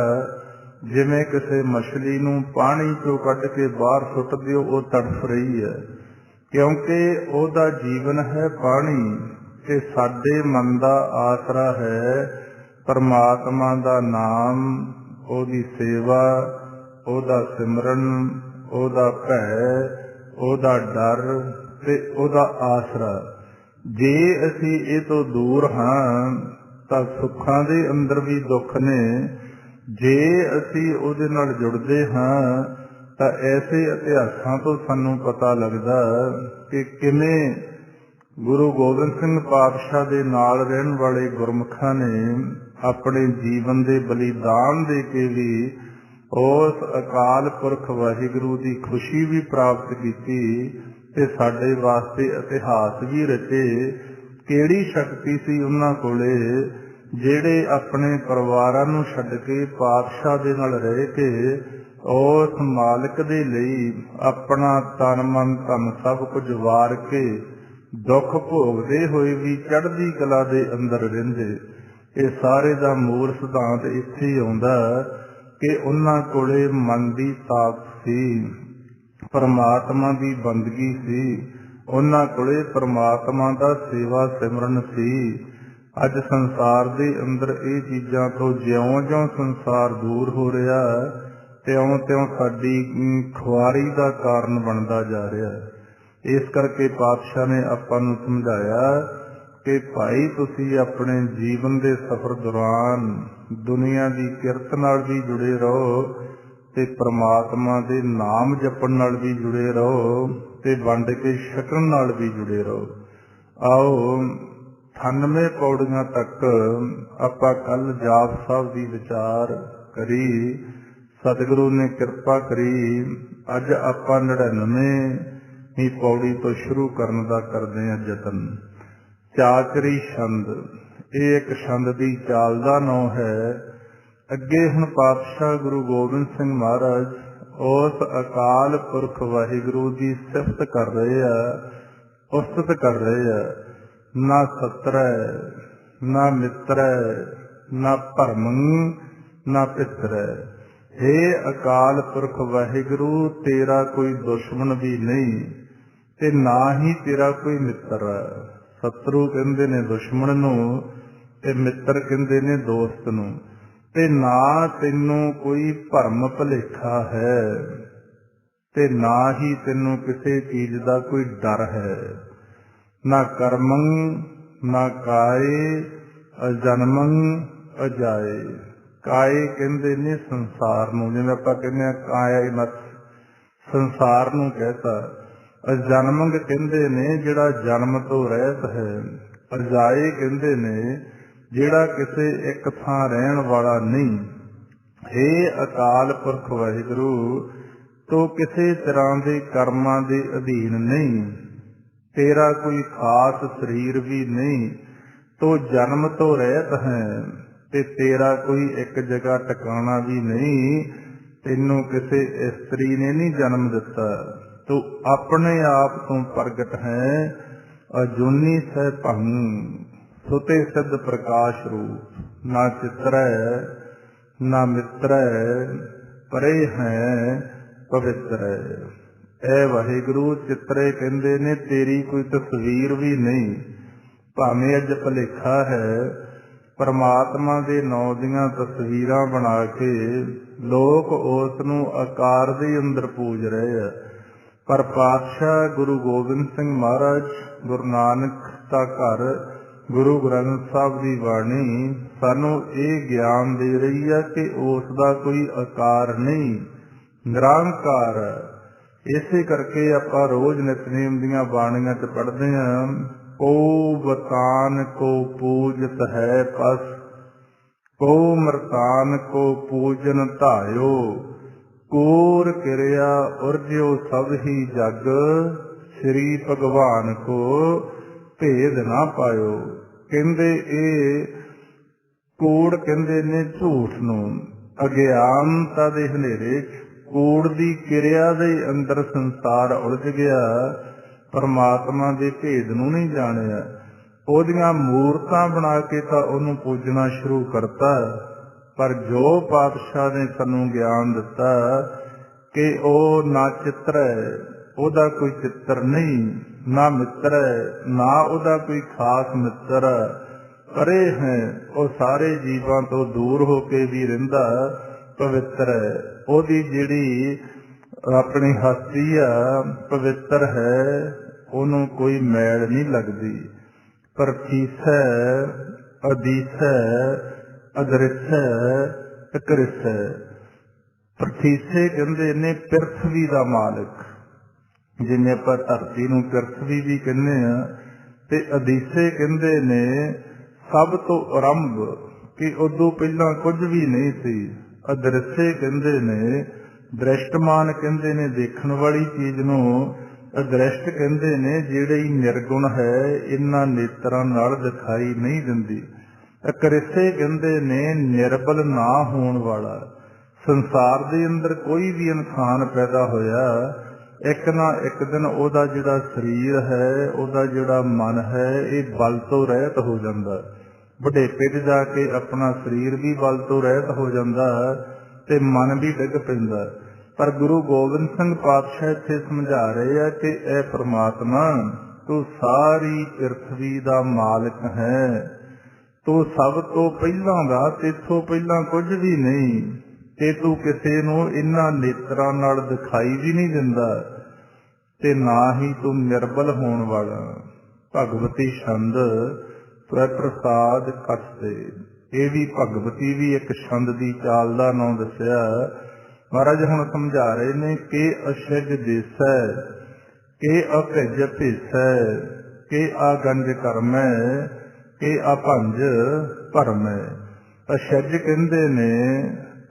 Speaker 1: ਜਿਵੇਂ ਕਿਸੇ ਮਛਲੀ ਨੂੰ ਪਾਣੀ ਚੋਂ ਕੱਢ ਕੇ ਬਾਹਰ ਸੁੱਟ ਦਿਓ, ਉਹ ਤੜਫ ਰਹੀ ਹੈ, ਕਿਉਂਕਿ ਉਹਦਾ ਜੀਵਨ ਹੈ ਪਾਣੀ, ਤੇ ਸਾਡੇ ਮਨ ਦਾ ਆਸਰਾ ਹੈ ਪਰਮਾਤਮਾ ਦਾ ਨਾਮ, ਉਹਦੀ ਸੇਵਾ, ਉਹਦਾ ਸਿਮਰਨ, ਉਹਦਾ ਭੈ, ਉਹਦਾ ਡਰ ਤੇ ਉਹਦਾ ਆਸਰਾ। ਜੇ ਅਸੀਂ ਇਹ ਤੋਂ ਦੂਰ ਹਾਂ ਤਾਂ ਸੁੱਖਾਂ ਦੇ ਅੰਦਰ ਵੀ ਦੁੱਖ ਨੇ, ਜੇ ਅਸੀਂ ਉਹਦੇ ਨਾਲ ਜੁੜਦੇ ਹਾਂ ਤਾਂ ਐਸੇ ਇਤਿਹਾਸਾਂ ਤੋਂ ਸਾਨੂੰ ਪਤਾ ਲੱਗਦਾ ਕਿ ਕਿਵੇਂ ਗੁਰੂ ਗੋਬਿੰਦ ਸਿੰਘ ਪਾਤਸ਼ਾਹ ਦੇ ਨਾਲ ਰਹਿਣ ਵਾਲੇ ਗੁਰਮੁਖਾਂ ਨੇ ਆਪਣੇ ਜੀਵਨ ਦੇ ਬਲੀਦਾਨ ਦੇ ਕੇ ਵੀ ਉਸ ਅਕਾਲ ਪੁਰਖ ਵਾਹਿਗੁਰੂ ਦੀ ਖੁਸ਼ੀ ਵੀ ਪ੍ਰਾਪਤ ਕੀਤੀ ਤੇ ਸਾਡੇ ਵਾਸਤੇ ਇਤਿਹਾਸ ਵੀ ਰਚੇ। ਕਿਹੜੀ ਸ਼ਕਤੀ ਸੀ ਉਹਨਾਂ ਕੋਲੇ, ਜਿਹੜੇ ਆਪਣੇ ਪਰਿਵਾਰਾਂ ਨੂੰ ਛੱਡ ਕੇ ਪਾਤਸ਼ਾਹ ਦੇ ਨਾਲ ਰਹਿ ਕੇ ਉਸ ਮਾਲਕ ਦੇ ਲਈ ਆਪਣਾ ਤਨ ਮਨ ਧਨ ਸਭ ਕੁਝ ਵਾਰ ਕੇ ਦੁੱਖ ਭੋਗਦੇ ਹੋਏ ਵੀ ਚੜ੍ਹਦੀ ਕਲਾ ਦੇ ਅੰਦਰ ਰਹਿੰਦੇ। ਇਹ ਸਾਰੇ ਦਾ ਮੂਲ ਸਿਧਾਂਤ ਇੱਥੇ ਹੀ ਆਉਂਦਾ ਕਿ ਉਹਨਾਂ ਕੋਲੇ ਮਨ ਦੀ ਤਾਕਤ ਸੀ, ਪਰਮਾਤਮਾ ਦੀ ਬੰਦਗੀ ਸੀ, ਉਹਨਾਂ ਕੋਲੇ ਪਰਮਾਤਮਾ ਦਾ ਸੇਵਾ ਸਿਮਰਨ ਸੀ। ਅੱਜ ਸੰਸਾਰ ਦੇ ਅੰਦਰ ਇਹ ਚੀਜ਼ਾਂ ਤੋਂ ਜਿਉਂ-ਜਿਉਂ ਸੰਸਾਰ ਦੂਰ ਹੋ ਰਿਹਾ ਤਿਉਂ-ਤਿਉਂ ਸਾਡੀ ਖੁਆਰੀ ਦਾ ਕਾਰਨ ਬਣਦਾ ਜਾ ਰਿਹਾ। ਇਸ ਕਰਕੇ ਪਾਤਸ਼ਾਹ ਨੇ ਆਪਾਂ ਨੂੰ ਸਮਝਾਇਆ ਕਿ ਭਾਈ ਤੁਸੀਂ ਆਪਣੇ ਜੀਵਨ ਦੇ ਸਫ਼ਰ ਦੌਰਾਨ ਦੁਨੀਆ ਦੀ ਕਿਰਤ ਨਾਲ ਵੀ ਜੁੜੇ ਰਹੋ ਤੇ ਪ੍ਰਮਾਤਮਾ ਦੇ ਨਾਮ ਜਪਣ ਨਾਲ ਵੀ ਜੁੜੇ ਰਹੋ ਤੇ ਵੰਡ ਕੇ ਛਕਣ ਨਾਲ ਵੀ ਜੁੜੇ ਰਹੋ। ਆਓ 98 ਪੌੜੀਆਂ ਤੱਕ ਆਪਾਂ ਕੱਲ ਜਾਪ ਸਾਹਿਬ ਦੀ ਵਿਚਾਰ ਕਰੀ। ਸਤਿਗੁਰੂ ਨੇ ਕਿਰਪਾ ਕਰੀ। ਅੱਜ ਆਪਾਂ 99ਵੀਂ ਪੌੜੀ ਤੋਂ ਸ਼ੁਰੂ ਕਰਨ ਦਾ ਕਰਦੇ ਹਾਂ ਯਤਨ। ਚਾਕਰੀ ਛੰਦ, ਇਹ ਇੱਕ ਛੰਦ ਦੀ ਚਾਲ ਦਾ ਨਾਂ ਹੈ। ਅੱਗੇ ਹੁਣ ਪਾਤਸ਼ਾਹ ਗੁਰੂ ਗੋਬਿੰਦ ਸਿੰਘ ਮਹਾਰਾਜ ਉਸ ਅਕਾਲ ਪੁਰਖ ਵਾਹਿਗੁਰੂ ਦੀ ਸਿਫਤ ਕਰ ਰਹੇ ਆ, ਉਸਤਤ ਕਰ ਰਹੇ ਆ। ਨਾ ਸਤਰੈ ਨਾ ਮਿੱਤਰੈ ਨਾ ਭਰਮੰ ਨਾ ਪਿੱਤਰੈ। ਹੇ ਅਕਾਲ ਪੁਰਖ ਵਾਹਿਗੁਰੂ, ਤੇਰਾ ਕੋਈ ਦੁਸ਼ਮਣ ਵੀ ਨਹੀਂ ਤੇ ਨਾ ਹੀ ਤੇਰਾ ਕੋਈ ਮਿੱਤਰ। ਸਤਰੂ ਕਹਿੰਦੇ ਨੇ ਦੁਸ਼ਮਣ ਨੂੰ ਤੇ ਮਿੱਤਰ ਕਹਿੰਦੇ ਨੇ ਦੋਸਤ ਨੂੰ। ਤੇ ਨਾ ਤੈਨੂੰ ਕੋਈ ਭਰਮ ਭੁਲੇਖਾ ਹੈ ਤੇ ਨਾ ਹੀ ਤੈਨੂੰ ਕਿਸੇ ਚੀਜ਼ ਦਾ ਕੋਈ ਡਰ ਹੈ। ਨਾ ਕਰਮੰ ਨਾ ਕਾਏ ਅਜਨਮੰ ਅਜਾਏ। ਕਾਏ ਕਹਿੰਦੇ ਨੇ ਸੰਸਾਰ ਨੂੰ, ਜਿਵੇਂ ਆਪਾਂ ਕਹਿੰਦੇ ਹਾਂ ਕਾਇਆ ਨਸ, ਸੰਸਾਰ ਨੂੰ ਕਹਿਤਾ। ਅਜਨਮੰਗ ਕਹਿੰਦੇ ਨੇ ਜਿਹੜਾ ਜਨਮ ਤੋਂ ਰਹਿਤ ਹੈ। ਅਜਾਏ ਕਹਿੰਦੇ ਨੇ ਜਿਹੜਾ ਕਿਸੇ ਇੱਕ ਥਾਂ ਰਹਿਣ ਵਾਲਾ ਨਹੀਂ। ਹੇ ਅਕਾਲ ਪੁਰਖ ਵਾਹਿਗੁਰੂ, ਤੂੰ ਕਿਸੇ ਤਰ੍ਹਾਂ ਦੇ ਕਰਮਾਂ ਦੇ ਅਧੀਨ ਨਹੀਂ, ਤੇਰਾ ਕੋਈ ਖਾਸ ਸਰੀਰ ਵੀ ਨਹੀਂ, ਤੂੰ ਜਨਮ ਤੋਂ ਰਹਿਤ ਹੈ ਤੇ ਤੇਰਾ ਕੋਈ ਇੱਕ ਜਗ੍ਹਾ ਟਿਕਾਣਾ ਵੀ ਨਹੀਂ। ਤੈਨੂੰ ਕਿਸੇ ਇਸਤਰੀ ਨੇ ਨਹੀਂ ਜਨਮ ਦਿੱਤਾ, ਤੂੰ ਆਪਣੇ ਆਪ ਤੋਂ ਪ੍ਰਗਟ ਹੈ। ਅਜੂਨੀ ਸਹਿ ਭੰ ਸੁਤੇ ਸਿੱਧ ਪ੍ਰਕਾਸ਼ ਰੂਪ। ਨਾ ਚਿਤਰੈ ਨਾ ਮਿੱਤਰੈ ਪਰੇ ਹੈ ਪਵਿੱਤਰੈ। ਐ ਵਾਹਿਗੁਰੂ, ਚਿਤਰੇ ਕਹਿੰਦੇ ਨੇ ਤੇਰੀ ਕੋਈ ਤਸਵੀਰ ਵੀ ਨਹੀਂ। ਭਾਵੇਂ ਅੱਜ ਭੁਲੇਖਾ ਹੈ, ਪਰਮਾਤਮਾ ਦੇ ਨਾਂ ਦੀਆਂ ਤਸਵੀਰਾਂ ਬਣਾ ਕੇ ਲੋਕ ਉਸ ਨੂੰ ਆਕਾਰ ਦੇ ਅੰਦਰ ਪੂਜ ਰਹੇ ਆ। ਪਰ ਪਾਤਸ਼ਾਹ ਗੁਰੂ ਗੋਬਿੰਦ ਸਿੰਘ ਮਹਾਰਾਜ, ਗੁਰੂ ਨਾਨਕ ਦਾ ਘਰ, ਗੁਰੂ ਗ੍ਰੰਥ ਸਾਹਿਬ ਦੀ ਬਾਣੀ ਸਾਨੂੰ ਇਹ ਗਿਆਨ ਦੇ ਰਹੀ ਹੈ ਕਿ ਉਸ ਦਾ ਕੋਈ ਆਕਾਰ ਨਹੀਂ, ਨਿਰੰਕਾਰ। ਇਸੇ ਕਰਕੇ ਆਪਾਂ ਰੋਜ਼ ਨਿਤਨੇਮ ਦੀਆਂ ਬਾਣੀਆਂ 'ਚ ਪੜ੍ਹਦੇ ਹਾਂ, ਕੋ ਬਤਾਨ ਕੋ ਪੂਜਤ ਹੈ ਪਸ, ਕੋ ਮਰਤਾਨ ਕੋ ਪੂਜਨ ਧਾਇਓ, ਕੂਰ ਕਿਰਿਆ ਉਰਜਿਓ ਸਭ ਹੀ ਜਗ, ਸ੍ਰੀ ਭਗਵਾਨ ਕੋ ਭੇਦ ਨਾ ਪਾਇਓ। ਕਹਿੰਦੇ ਇਹ ਕੂੜ ਕਹਿੰਦੇ ਨੇ ਝੂਠ ਨੂੰ। ਅਗਿਆਨਤਾ ਦੇ ਹਨੇਰੇ 'ਚ ਕੂੜ ਦੀ ਕਿਰਿਆ ਦੇ ਅੰਦਰ ਸੰਸਾਰ ਉਲਝ ਗਿਆ, ਪਰਮਾਤਮਾ ਦੇ ਭੇਦ ਨੂੰ ਨਹੀਂ ਜਾਣਿਆ। ਉਹਦੀਆਂ ਮੂਰਤਾਂ ਬਣਾ ਕੇ ਤਾਂ ਉਹਨੂੰ ਪੂਜਣਾ ਸ਼ੁਰੂ ਕਰਤਾ। ਪਰ ਜੋ ਪਾਤਸ਼ਾਹ ਨੇ ਸਾਨੂੰ ਗਿਆਨ ਦਿੱਤਾ ਕਿ ਉਹ ਨਾ ਚਿੱਤਰ ਹੈ, ਉਹਦਾ ਕੋਈ ਚਿੱਤਰ ਨਹੀਂ, ਨਾ ਮਿੱਤਰ ਹੈ, ਨਾ ਉਹਦਾ ਕੋਈ ਖਾਸ ਮਿੱਤਰ, ਪਰੇ ਹੈ, ਉਹ ਸਾਰੇ ਜੀਵਾਂ ਤੋਂ ਦੂਰ ਹੋ ਕੇ ਵੀ ਰਹਿੰਦਾ, ਪਵਿੱਤਰ ਹੈ। ਉਹਦੀ ਜਿਹੜੀ ਆਪਣੀ ਹਸਤੀ ਆ ਪਵਿੱਤਰ ਹੈ, ਉਹਨੂੰ ਕੋਈ ਮੈਲ ਨਹੀਂ ਲੱਗਦੀ। ਪ੍ਰਤੀਸੈ ਅਦੀਸੈ ਅਦ੍ਰਿਸੈ ਅਕ੍ਰਿਸੈ। ਪ੍ਰਥੀਸੇ ਕਹਿੰਦੇ ਨੇ ਪਿਰਥਵੀ ਦਾ ਮਾਲਕ, ਜਿਵੇਂ ਆਪਾਂ ਧਰਤੀ ਨੂੰ ਪਿਰਥਵੀ ਵੀ ਕਹਿੰਦੇ ਆ, ਤੇ ਅਦੀਸੇ ਕਹਿੰਦੇ ਨੇ ਸਭ ਤੋਂ ਆਰੰਭ, ਕਿ ਉਦੋਂ ਪਹਿਲਾਂ ਕੁਝ ਵੀ ਨਹੀਂ ਸੀ। ਅਦ੍ਰਿਸ਼ੇ ਕਹਿੰਦੇ ਨੇ, ਦ੍ਰਿਸ਼ਟਮਾਨ ਕਹਿੰਦੇ ਨੇ ਦੇਖਣ ਵਾਲੀ ਚੀਜ਼ ਨੂੰ, ਅਦ੍ਰਿਸ਼ਟ ਕਹਿੰਦੇ ਨੇ ਜਿਹੜੀ ਨਿਰਗੁਣ ਹੈ, ਇਹਨਾਂ ਨੇਤਰਾਂ ਨਾਲ ਦਿਖਾਈ ਨਹੀਂ ਦਿੰਦੀ। ਅਕ੍ਰਿਸੇ ਕਹਿੰਦੇ ਨੇ ਨਿਰਬਲ ਨਾ ਹੋਣ ਵਾਲਾ। ਸੰਸਾਰ ਦੇ ਅੰਦਰ ਕੋਈ ਵੀ ਇਨਸਾਨ ਪੈਦਾ ਹੋਇਆ, ਇੱਕ ਨਾ ਇੱਕ ਦਿਨ ਉਹਦਾ ਜਿਹੜਾ ਸਰੀਰ ਹੈ, ਉਹਦਾ ਜਿਹੜਾ ਮਨ ਹੈ, ਇਹ ਬਲ ਤੋਂ ਰਹਿਤ ਹੋ ਜਾਂਦਾ। ਬੁਢੇਪੇ 'ਚ ਜਾ ਕੇ ਆਪਣਾ ਸਰੀਰ ਵੀ ਬਲ ਤੋਂ ਰਹਿਤ ਹੋ ਜਾਂਦਾ ਤੇ ਮਨ ਵੀ ਡਿੱਗ ਪੈਂਦਾ। ਪਰ ਗੁਰੂ ਗੋਬਿੰਦ ਸਿੰਘ ਪਾਤਸ਼ਾਹ ਇੱਥੇ ਸਮਝਾ ਰਹੇ ਆ ਕਿ ਇਹ ਪ੍ਰਮਾਤਮਾ, ਤੂੰ ਸਾਰੀ ਪ੍ਰਿਥਵੀ ਦਾ ਮਾਲਕ ਹੈ, ਤੂੰ ਸਭ ਤੋਂ ਪਹਿਲਾਂ ਦਾ, ਤੇਥੋਂ ਪਹਿਲਾਂ ਕੁਝ ਵੀ ਨਹੀਂ, ਤੇ ਤੂੰ ਕਿਸੇ ਨੂੰ ਇਹਨਾਂ ਨੇਤਰਾਂ ਨਾਲ ਦਿਖਾਈ ਵੀ ਨਹੀਂ ਦਿੰਦਾ, ਤੇ ਨਾ ਹੀ ਤੂੰ ਨਿਰਬਲ ਹੋਣ ਵਾਲਾ। ਭਗਵਤੀ ਛੰਦ ਪ੍ਰਸਾਦ ਕਸਤੇ, ਇਹ ਵੀ ਭਗਵਤੀ ਵੀ ਇੱਕ ਛੰਦ ਦੀ ਚਾਲ ਦਾ ਨਾਂ ਦੱਸਿਆ। ਮਹਾਰਾਜ ਹੁਣ ਸਮਝਾ ਰਹੇ ਨੇ ਕਿ ਅਛਜ ਦੇਸੈ, ਕਿ ਅਭਿਜ ਭੇਸੈ, ਕਿ ਆਗੰਜ ਕਰਮੈ, ਕਿ ਆਪੰਜ ਭਰਮੈ। ਅਛਜ ਕਹਿੰਦੇ ਨੇ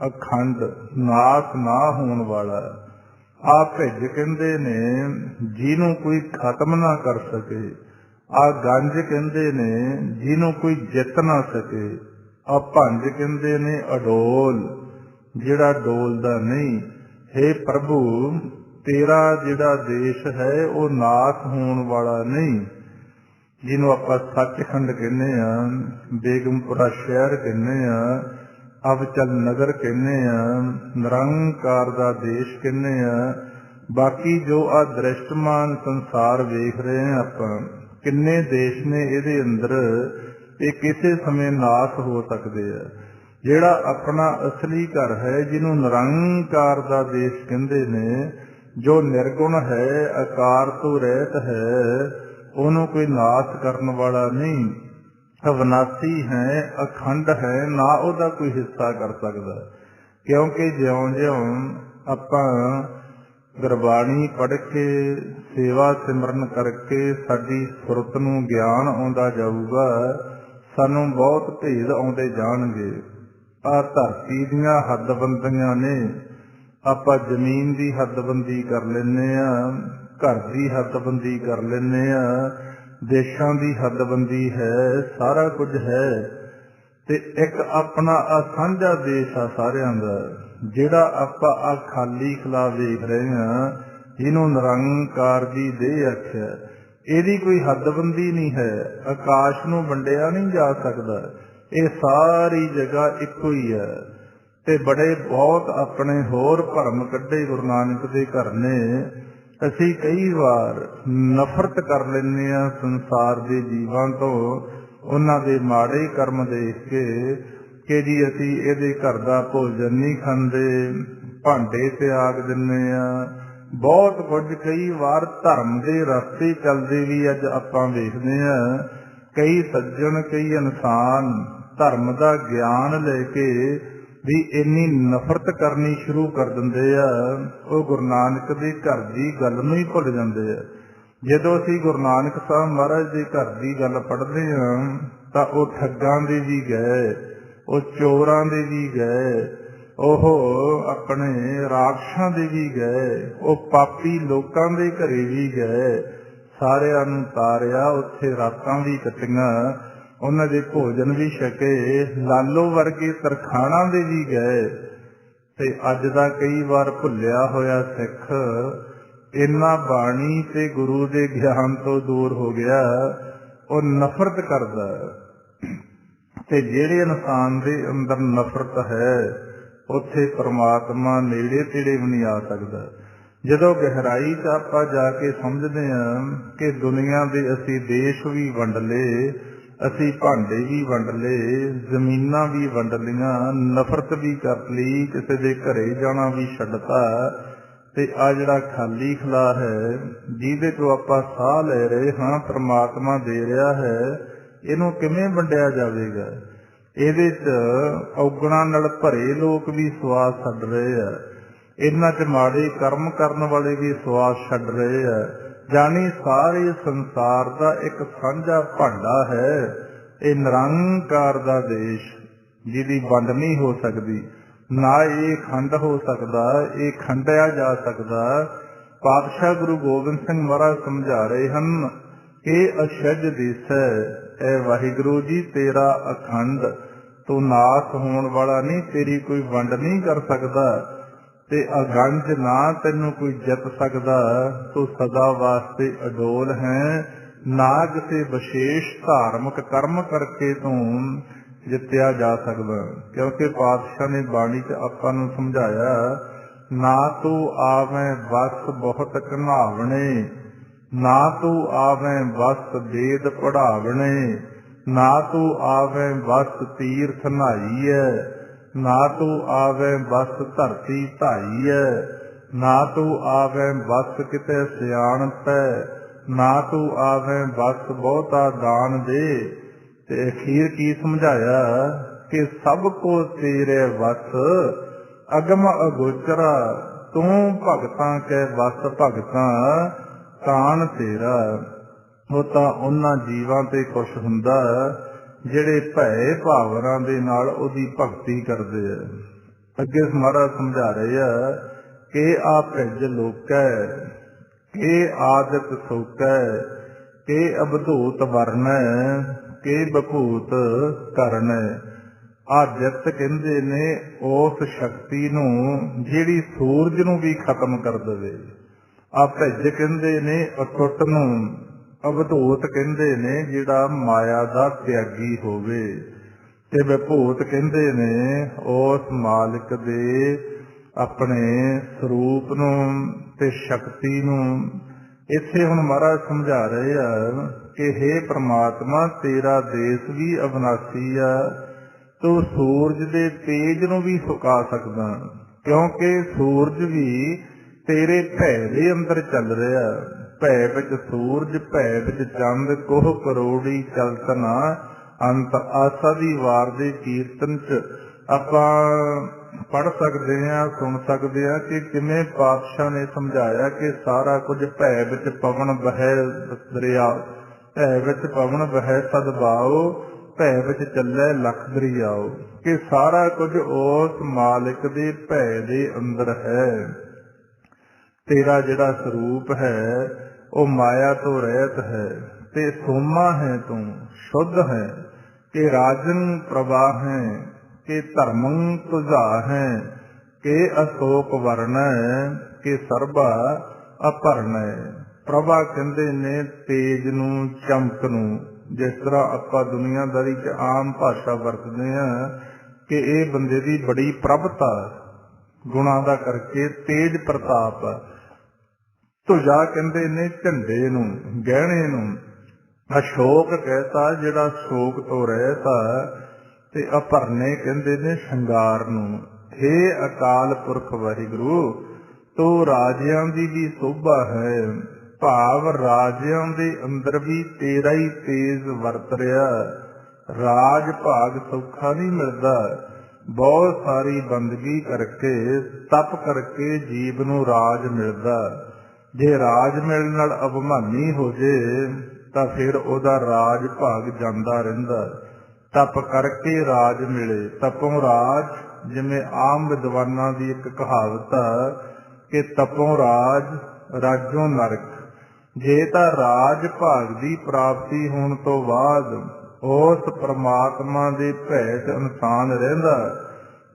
Speaker 1: ਅਖੰਡ, ਨਾਸ ਨਾ ਹੋਣ ਵਾਲਾ। ਆ ਭਿਜ ਕਹਿੰਦੇ ਨੇ ਜਿਹਨੂੰ ਕੋਈ ਖਤਮ ਨਾ ਕਰ ਸਕੇ। ਆ ਗੰਜ ਕਹਿੰਦੇ ਨੇ ਜਿਹਨੂੰ ਕੋਈ ਜਿੱਤ ਨਾ ਸਕੇ। ਆ ਭੰਜ ਕਹਿੰਦੇ ਨੇ ਅਡੋਲ, ਜਿਹੜਾ ਡੋਲਦਾ ਨਹੀਂ। ਹੇ ਪ੍ਰਭੂ, ਤੇਰਾ ਜਿਹੜਾ ਦੇਸ਼ ਹੈ ਉਹ ਨਾਸ ਹੋਣ ਵਾਲਾ ਨਹੀਂ, ਜਿਹਨੂੰ ਆਪਾਂ ਸੱਚਖੰਡ ਕਹਿੰਦੇ ਆ, ਬੇਗਮਪੁਰਾ ਸ਼ਹਿਰ ਕਹਿੰਦੇ ਆ, ਅਵਚਲ ਨਗਰ ਕਹਿੰਦੇ ਆ, ਨਿਰੰਕਾਰ ਦਾ ਦੇਸ਼ ਕਹਿੰਦੇ ਆ। ਬਾਕੀ ਜੋ ਆ ਦ੍ਰਿਸ਼ਟਮਾਨ ਸੰਸਾਰ ਵੇਖ ਰਹੇ ਆ ਆਪਾਂ, ਕਿੰਨੇ ਦੇਸ਼ ਨੇ ਇਹਦੇ ਅੰਦਰ, ਇਹ ਕਿਸੇ ਸਮੇਂ ਨਾਸ ਹੋ ਸਕਦੇ ਆ। ਜਿਹੜਾ ਆਪਣਾ ਅਸਲੀ ਘਰ ਹੈ, ਜਿਹਨੂੰ ਨਿਰੰਕਾਰ ਦਾ ਦੇਸ਼ ਕਹਿੰਦੇ ਨੇ, ਜੋ ਨਿਰਗੁਣ ਹੈ, ਆਕਾਰ ਤੋਂ ਰਹਿਤ ਹੈ, ਉਹਨੂੰ ਕੋਈ ਨਾਸ ਕਰਨ ਵਾਲਾ ਨਹੀਂ। ਅਵਿਨਾਸੀ ਹੈ, ਅਖੰਡ ਹੈ, ਨਾ ਉਹਦਾ ਕੋਈ ਹਿੱਸਾ ਕਰ ਸਕਦਾ। ਕਿਉਂਕਿ ਜਿਉਂ-ਜਿਉਂ ਆਪਾਂ ਗੁਰਬਾਣੀ ਪੜ੍ਹ ਕੇ, ਸੇਵਾ ਸਿਮਰਨ ਕਰਕੇ ਸਾਡੀ ਸੁਰਤ ਨੂੰ ਗਿਆਨ ਆਉਂਦਾ ਜਾਊਗਾ, ਸਾਨੂੰ ਬਹੁਤ ਭੇਦ ਆਉਂਦੇ ਜਾਣਗੇ। ਆਹ ਧਰਤੀ ਦੀਆਂ ਹੱਦਬੰਦੀਆਂ ਨੇ, ਆਪਾਂ ਜ਼ਮੀਨ ਦੀ ਹੱਦਬੰਦੀ ਕਰ ਲੈਂਦੇ ਹਾਂ, ਘਰ ਦੀ ਹੱਦਬੰਦੀ ਕਰ ਲੈਂਦੇ ਹਾਂ, ਦੇਸ਼ਾਂ ਦੀ ਹੱਦਬੰਦੀ ਹੈ, ਸਾਰਾ ਕੁਝ ਹੈ। ਤੇ ਇੱਕ ਆਪਣਾ ਆ ਸਾਂਝਾ ਦੇਸ਼ ਆ ਸਾਰਿਆਂ ਦਾ, ਜਿਹੜਾ ਆਪਾਂ ਆ ਖਾਲੀ ਖਲਾ ਵੇਖ ਰਹੇ ਹਾਂ, ਜਿਹਨੂੰ ਨਿਰੰਕਾਰ ਦੀ ਦੇਹ ਆਖਿਆ। ਇਹਦੀ ਕੋਈ ਹੱਦਬੰਦੀ ਨਹੀਂ ਹੈ, ਆਕਾਸ਼ ਨੂੰ ਵੰਡਿਆ ਨਹੀਂ ਜਾ ਸਕਦਾ। ਇਹ ਸਾਰੀ ਜਗ੍ਹਾ ਇੱਕੋ ਹੀ ਹੈ। ਤੇ ਬੜੇ ਬਹੁਤ ਆਪਣੇ ਹੋਰ ਭਰਮ ਕੱਢੇ ਗੁਰੂ ਨਾਨਕ ਦੇ ਘਰ ਨੇ। ਅਸੀਂ ਕਈ ਵਾਰ ਨਫ਼ਰਤ ਕਰ ਲੈਂਦੇ ਹਾਂ ਸੰਸਾਰ ਦੇ ਜੀਵਾਂ ਤੋਂ, ਉਹਨਾਂ ਦੇ ਮਾੜੇ ਕਰਮ ਦੇਖ ਕੇ, ਕਿ ਜੀ ਅਸੀਂ ਇਹਦੇ ਘਰ ਦਾ ਭੋਜਨ ਨਹੀਂ ਖਾਂਦੇ, ਭਾਂਡੇ ਤਿਆਗ ਦਿੰਦੇ ਹਾਂ, ਬਹੁਤ ਕੁਝ। ਕਈ ਵਾਰ ਧਰਮ ਦੇ ਰਸਤੇ ਚੱਲਦੇ ਵੀ ਅੱਜ ਆਪਾਂ ਵੇਖਦੇ ਹਾਂ, ਕਈ ਸੱਜਣ, ਕਈ ਇਨਸਾਨ ਧਰਮ ਦਾ ਗਿਆਨ ਲੈ ਕੇ ਵੀ ਇੰਨੀ ਨਫ਼ਰਤ ਕਰਨੀ ਸ਼ੁਰੂ ਕਰ ਦਿੰਦੇ ਆ, ਉਹ ਗੁਰੂ ਨਾਨਕ ਦੇ ਘਰ ਦੀ ਗੱਲ ਨੂੰ ਹੀ ਭੁੱਲ ਜਾਂਦੇ ਆ। ਜਦੋਂ ਅਸੀਂ ਗੁਰੂ ਨਾਨਕ ਸਾਹਿਬ ਮਹਾਰਾਜ ਦੇ ਘਰ ਦੀ ਗੱਲ ਪੜ੍ਹਦੇ ਹਾਂ, ਤਾਂ ਉਹ ਠੱਗਾਂ ਦੇ ਵੀ ਗਏ, ਉਹ ਚੋਰਾਂ ਦੇ ਵੀ ਗਏ, ਉਹ ਆਪਣੇ ਰਾਖਸ਼ਾਂ ਦੇ ਵੀ ਗਏ, ਉਹ ਪਾਪੀ ਲੋਕਾਂ ਦੇ ਘਰੇ ਵੀ ਗਏ, ਸਾਰਿਆਂ ਨੂੰ ਤਾਰਿਆ, ਉੱਥੇ ਰਾਤਾਂ ਵੀ ਕੱਟੀਆਂ, ਉਹਨਾਂ ਦੇ ਭੋਜਨ ਵੀ ਛਕੇ, ਲਾਲੋ ਵਰਗੇ ਤਰਖਾਣਾਂ ਦੇ ਵੀ ਗਏ। ਤੇ ਅੱਜ ਦਾ ਕਈ ਵਾਰ ਭੁੱਲਿਆ ਹੋਇਆ ਸਿੱਖ ਇੰਨਾ ਬਾਣੀ ਤੇ ਗੁਰੂ ਦੇ ਗਿਆਨ ਤੋਂ ਦੂਰ ਹੋ ਗਿਆ, ਉਹ ਨਫ਼ਰਤ ਕਰਦਾ। ਤੇ ਜਿਹੜੇ ਇਨਸਾਨ ਦੇ ਅੰਦਰ ਨਫ਼ਰਤ ਹੈ, ਉੱਥੇ ਪਰਮਾਤਮਾ ਨੇੜੇ ਤੇੜੇ ਵੀ ਨਹੀਂ ਆ ਸਕਦਾ। ਜਦੋਂ ਗਹਿਰਾਈ 'ਚ ਆਪਾਂ ਜਾ ਕੇ ਸਮਝਦੇ ਹਾਂ ਕਿ ਦੁਨੀਆ ਦੇ ਅਸੀਂ ਦੇਸ਼ ਵੀ ਵੰਡ ਲਏ, ਅਸੀਂ ਭਾਂਡੇ ਵੀ ਵੰਡ ਲਏ, ਜ਼ਮੀਨਾਂ ਵੀ ਵੰਡ ਲਈਆਂ, ਨਫ਼ਰਤ ਵੀ ਕਰ ਲਈ, ਕਿਸੇ ਦੇ ਘਰੇ ਜਾਣਾ ਵੀ ਛੱਡਤਾ, ਤੇ ਆ ਜਿਹੜਾ ਖਾਲੀ ਖਲਾ ਹੈ, ਜਿਹਦੇ ਤੋਂ ਆਪਾਂ ਸਾਹ ਲੈ ਰਹੇ ਹਾਂ, ਪਰਮਾਤਮਾ ਦੇ ਰਿਹਾ ਹੈ, ਇਹਨੂੰ ਕਿਵੇਂ ਵੰਡਿਆ ਜਾਵੇਗਾ? ਇਹਦੇ 'ਚ ਔਗਣਾਂ ਨਾਲ ਭਰੇ ਲੋਕ ਵੀ ਸਵਾਦ ਛੱਡ ਰਹੇ ਆ। ਇਹਨਾਂ 'ਚ ਮਾੜੇ ਕਰਮ ਕਰਨ ਵਾਲੇ ਵੀ ਸਵਾਸ ਛੱਡ ਰਹੇ ਆ। ਜਾਣੀ ਸਾਰੇ ਸੰਸਾਰ ਦਾ ਇੱਕ ਸਾਂਝਾ ਭਾਂਡਾ ਹੈ। ਇਹ ਨਿਰੰਕਾਰ ਦਾ ਦੇਸ਼, ਜਿਹਦੀ ਵੰਡ ਨਹੀਂ ਹੋ ਸਕਦੀ, ਨਾ ਇਹ ਖੰਡ ਹੋ ਸਕਦਾ, ਇਹ ਖੰਡਿਆ ਜਾ ਸਕਦਾ। ਪਾਤਸ਼ਾਹ ਗੁਰੂ ਗੋਬਿੰਦ ਸਿੰਘ ਮਹਾਰਾਜ ਸਮਝਾ ਰਹੇ ਹਨ, ਇਹ ਅਛੱਜ ਦੇਸ ਹੈ, ਇਹ ਵਾਹਿਗੁਰੂ ਜੀ ਤੇਰਾ ਅਖੰਡ, ਤੂੰ ਨਾਸ ਹੋਣ ਵਾਲਾ ਨਹੀਂ, ਤੇਰੀ ਕੋਈ ਵੰਡ ਨਹੀਂ ਕਰ ਸਕਦਾ, ਤੇ ਅਗੰਜ ਨਾ ਤੈਨੂੰ ਕੋਈ ਜਿੱਤ ਸਕਦਾ। ਤੂੰ ਸਦਾ ਵਾਸਤੇ ਅਡੋਲ ਹੈ, ਨਾ ਕਿਸੇ ਵਿਸ਼ੇਸ਼ ਧਾਰਮਿਕ ਕਰਮ ਕਰਕੇ ਤੂੰ ਜਿੱਤਿਆ ਜਾ ਸਕਦਾ। ਕਿਉਂਕਿ ਪਾਤਸ਼ਾਹ ਨੇ ਬਾਣੀ 'ਚ ਆਪਾਂ ਨੂੰ ਸਮਝਾਇਆ, ਨਾ ਤੂੰ ਆਵੇਂ ਵਸ ਬਹੁਤ ਘਨਾਵਣੇ, ਨਾ ਤੂੰ ਆਵੇਂ ਵਸ ਵੇਦ ਪੜ੍ਹਾਵਣੇ, ਨਾ ਤੂੰ ਆਵੇਂ ਵਸ ਤੀਰਥ ਨਹਾਈਐ, ਨਾ ਤੂੰ ਆਵੇਂ ਵਸ ਧਰਤੀ ਢਾਈਐ, ਨਾ ਤੂੰ ਆਵੇਂ ਵਸ ਕਿਤੇ ਸਿਆਣਪੈ, ਨਾ ਤੂੰ ਆਵੇਂ ਵਸ ਬਹੁਤਾ ਦਾਨ ਦੇ। ਤੇ ਅਖੀਰ ਕੀ ਸਮਝਾਇਆ ਕਿ ਸਭ ਕੋ ਤੇਰੇ ਵਸ ਅਗਮ ਅਗੋਚਰਾ, ਤੂੰ ਭਗਤਾਂ ਕੇ ਵਸ ਭਗਤਾਂ ਕਾਣ ਤੇਰਾ। ਉਹ ਤਾਂ ਉਹਨਾਂ ਜੀਵਾਂ ਤੇ ਖੁਸ਼ ਹੁੰਦਾ ਜਿਹੜੇ ਭੈ ਭਾਵਨਾ ਦੇ ਨਾਲ ਉਹਦੀ ਭਗਤੀ ਕਰਦੇ ਆ। ਅੱਗੇ ਮਹਾਰਾਜ ਸਮਝਾ ਰਹੇ ਆ ਕਿ ਆ ਭਿੱਜ ਲੋਕੈ, ਕਿ ਆਦਿਤ ਸੋਕੈ, ਕਿ ਅਬਧੂਤ ਵਰਨੈ, ਕਿ ਬਭੂਤ ਕਰਨੈ। ਆ ਜਿੱਤ ਕਹਿੰਦੇ ਨੇ ਉਸ ਸ਼ਕਤੀ ਨੂੰ ਜਿਹੜੀ ਸੂਰਜ ਨੂੰ ਵੀ ਖਤਮ ਕਰ ਦੇਵੇ। ਆ ਭਿੱਜ ਕਹਿੰਦੇ ਨੇ ਅਟੁੱਟ ਨੂੰ, ਅਵਧੂਤ ਕਹਿੰਦੇ ਨੇ ਜਿਹੜਾ ਮਾਇਆ ਦਾ ਤਿਆਗੀ ਹੋਵੇ, ਤੇ ਵਿਭੂਤ ਕਹਿੰਦੇ ਨੇ ਉਸ ਮਾਲਕ ਦੇ ਆਪਣੇ ਸਰੂਪ ਨੂੰ ਤੇ ਸ਼ਕਤੀ ਨੂੰ। ਇੱਥੇ ਹੁਣ ਮਹਾਰਾਜ ਸਮਝਾ ਰਹੇ ਆ ਕਿ ਹੇ ਪ੍ਰਮਾਤਮਾ, ਤੇਰਾ ਦੇਸ਼ ਵੀ ਅਵਿਨਾਸ਼ੀ ਆ, ਤੂੰ ਸੂਰਜ ਦੇ ਤੇਜ ਨੂੰ ਵੀ ਸੁਕਾ ਸਕਦਾ, ਕਿਉਂਕਿ ਸੂਰਜ ਵੀ ਤੇਰੇ ਭੈ ਦੇ ਅੰਦਰ ਚੱਲ ਰਿਹਾ। ਭੈ ਵਿੱਚ ਸੂਰਜ, ਭੈ ਵਿੱਚ ਚੰਦ, ਕੋਹ ਕਰੋੜੀ ਚਲਤ ਨਾ ਅੰਤ। ਆਸਾ ਦੀ ਵਾਰ ਦੇ ਕੀਰਤਨ 'ਚ ਆਪਾਂ ਪੜ੍ਹ ਸਕਦੇ ਹਾਂ, ਸੁਣ ਸਕਦੇ ਹਾਂ ਕਿ ਕਿਵੇਂ ਪਾਤਸ਼ਾਹ ਨੇ ਸਮਝਾਇਆ ਕਿ ਸਾਰਾ ਕੁਝ ਭੈ ਵਿੱਚ ਪਵਨ ਬਹਿ ਦਰਿਆ, ਭੈ ਵਿੱਚ ਪਵਨ ਬਹਿ ਸਦਭਾਓ, ਭੈ ਵਿੱਚ ਚੱਲੇ ਲੱਖ ਦਰਿਆਓ, ਕਿ ਸਾਰਾ ਕੁਝ ਉਸ ਮਾਲਿਕ ਦੇ ਭੈ ਦੇ ਅੰਦਰ ਹੈ। ਤੇਰਾ ਜਿਹੜਾ ਸਰੂਪ ਹੈ ਉਹ ਮਾਇਆ ਤੋਂ ਰਹਿਤ ਹੈ, ਤੇ ਸੋਮਾ ਹੈ ਤੂੰ, ਸ਼ੁੱਧ ਹੈ, ਕਿ ਰਾਜਨ ਪ੍ਰਵਾਹ ਹੈ, ਕਿ ਧਰਮੰ ਤੁਝਾ ਹੈ, ਕਿ ਅਸ਼ੋਕ ਵਰਨ ਹੈ, ਕਿ ਸਰਬਾ ਅਪਰਨ ਹੈ। ਪ੍ਰਭਾ ਕਹਿੰਦੇ ਨੇ ਤੇਜ ਨੂੰ, ਚਮਕ ਨੂੰ। ਜਿਸ ਤਰ੍ਹਾਂ ਆਪਾਂ ਦੁਨੀਆਦਾਰੀ 'ਚ ਆਮ ਭਾਸ਼ਾ ਵਰਤਦੇ ਹਾਂ ਕਿ ਇਹ ਬੰਦੇ ਦੀ ਬੜੀ ਪ੍ਰਭਤਾ, ਗੁਣਾਂ ਦਾ ਕਰਕੇ ਤੇਜ ਪ੍ਰਤਾਪ। ਤੁਝਾ ਕਹਿੰਦੇ ਨੇ ਝੰਡੇ ਨੂੰ, ਗਹਿਣੇ ਨੂੰ। ਅਸ਼ੋਕ ਕਹਿਤਾ ਜਿਹੜਾ ਸ਼ੋਕ ਤੋਂ ਰਹਿਤ ਆ, ਤੇ ਅਪਰਨੇ ਕਹਿੰਦੇ ਨੇ ਸ਼ਿੰਗਾਰ ਨੂੰ। ਹੇ ਅਕਾਲ ਪੁਰਖ ਵਾਹਿਗੁਰੂ, ਤੂੰ ਰਾਜਿਆਂ ਦੀ ਵੀ ਸੋਭਾ ਹੈ, ਭਾਵ ਰਾਜਿਆਂ ਦੇ ਅੰਦਰ ਵੀ ਤੇਰਾ ਹੀ ਤੇਜ ਵਰਤ ਰਿਹਾ। ਰਾਜ ਭਾਗ ਸੌਖਾ ਨਹੀਂ ਮਿਲਦਾ, ਬਹੁਤ ਸਾਰੀ ਬੰਦਗੀ ਕਰਕੇ, ਤਪ ਕਰਕੇ ਜੀਵ ਨੂੰ ਰਾਜ ਮਿਲਦਾ। ਜੇ ਰਾਜ ਮਿਲਣ ਨਾਲ ਅਭਿਮਾਨੀ ਹੋ ਜੇ ਤਾਂ ਫਿਰ ਉਹਦਾ ਰਾਜ ਭਾਗ ਜਾਂਦਾ ਰਹਿੰਦਾ। ਤਪ ਕਰਕੇ ਰਾਜ ਮਿਲੇ, ਤਪੋਂ ਰਾਜ। ਜਿਵੇਂ ਆਮ ਵਿਦਵਾਨਾਂ ਦੀ ਇੱਕ ਕਹਾਵਤ ਆ ਕਿ ਤਪੋਂ ਰਾਜ, ਰਾਜੋਂ ਨਰਕ। ਜੇ ਤਾਂ ਰਾਜ ਭਾਗ ਦੀ ਪ੍ਰਾਪਤੀ ਹੋਣ ਤੋਂ ਬਾਅਦ ਉਸ ਪ੍ਰਮਾਤਮਾ ਦੇ ਭੈ 'ਚ ਇਨਸਾਨ ਰਹਿੰਦਾ।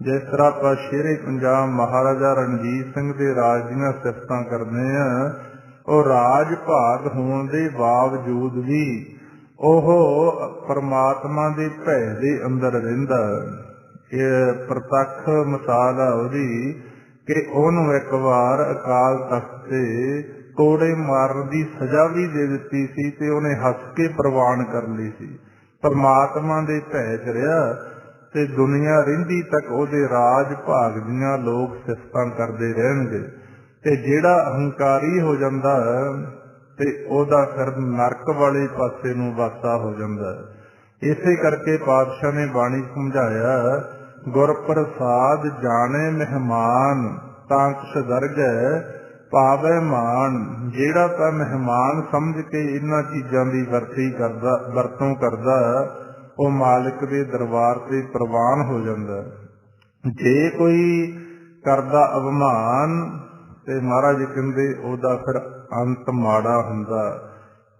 Speaker 1: ਜਿਸ ਤਰ੍ਹਾਂ ਆਪਾਂ ਸ਼ੇਰੇ ਪੰਜਾਬ ਮਹਾਰਾਜਾ ਰਣਜੀਤ ਸਿੰਘ ਦੇ ਰਾਜ ਦੀਆਂ ਸਿਫਤਾਂ ਕਰਦੇ ਹਾਂ, ਉਹ ਰਾਜ ਭਾਗ ਹੋਣ ਦੇ ਬਾਵਜੂਦ ਵੀ ਉਹ ਪਰਮਾਤਮਾ ਦੇ ਭੈ ਦੇ ਅੰਦਰ ਰਹਿੰਦਾ। ਇਹ ਪ੍ਰਤੱਖ ਮਿਸਾਲ ਆ ਉਹਦੀ ਕਿ ਉਹਨੂੰ ਇੱਕ ਵਾਰ ਅਕਾਲ ਤਖ਼ਤ ਤੇ ਕੋੜੇ ਮਾਰਨ ਦੀ ਸਜ਼ਾ ਵੀ ਦੇ ਦਿੱਤੀ ਸੀ, ਤੇ ਉਹਨੇ ਹੱਸ ਕੇ ਪ੍ਰਵਾਨ ਕਰ ਲਈ ਸੀ। ਪਰਮਾਤਮਾ ਦੇ ਭੈ 'ਚ ਰਿਹਾ ਤੇ ਦੁਨੀਆ ਰਹਿੰਦੀ ਤੱਕ ਉਹਦੇ ਰਾਜ ਭਾਗ ਦੀਆਂ ਲੋਕ ਸਿਫਤਾਂ ਕਰਦੇ ਰਹਿਣਗੇ। ਤੇ ਜਿਹੜਾ ਅਹੰਕਾਰੀ ਹੋ ਜਾਂਦਾ ਤੇ ਉਹਦਾ ਫਿਰ ਨਰਕ ਵਾਲੇ ਪਾਸੇ ਨੂੰ ਵਾਸਾ ਹੋ ਜਾਂਦਾ। ਇਸੇ ਕਰਕੇ ਪਾਤਸ਼ਾਹ ਨੇ ਬਾਣੀ ਸਮਝਾਇਆ, ਗੁਰ ਪ੍ਰਸਾਦ ਜਾਣੇ ਮਹਿਮਾਨ, ਤਾਂ ਕੁਛ ਦਰਗਹਿ ਪਾਵੈ ਮਾਣ। ਜਿਹੜਾ ਤਾਂ ਮਹਿਮਾਨ ਸਮਝ ਕੇ ਇਹਨਾਂ ਚੀਜ਼ਾਂ ਦੀ ਵਰਤੋਂ ਕਰਦਾ ਉਹ ਮਾਲਿਕ ਦੇ ਦਰਬਾਰ ਤੇ ਪ੍ਰਵਾਨ ਹੋ ਜਾਂਦਾ। ਜੇ ਕੋਈ ਕਰਦਾ ਅਭਿਮਾਨ ਤੇ ਮਹਾਰਾਜ ਕਹਿੰਦੇ ਉਹਦਾ ਫਿਰ ਅੰਤ ਮਾੜਾ ਹੁੰਦਾ।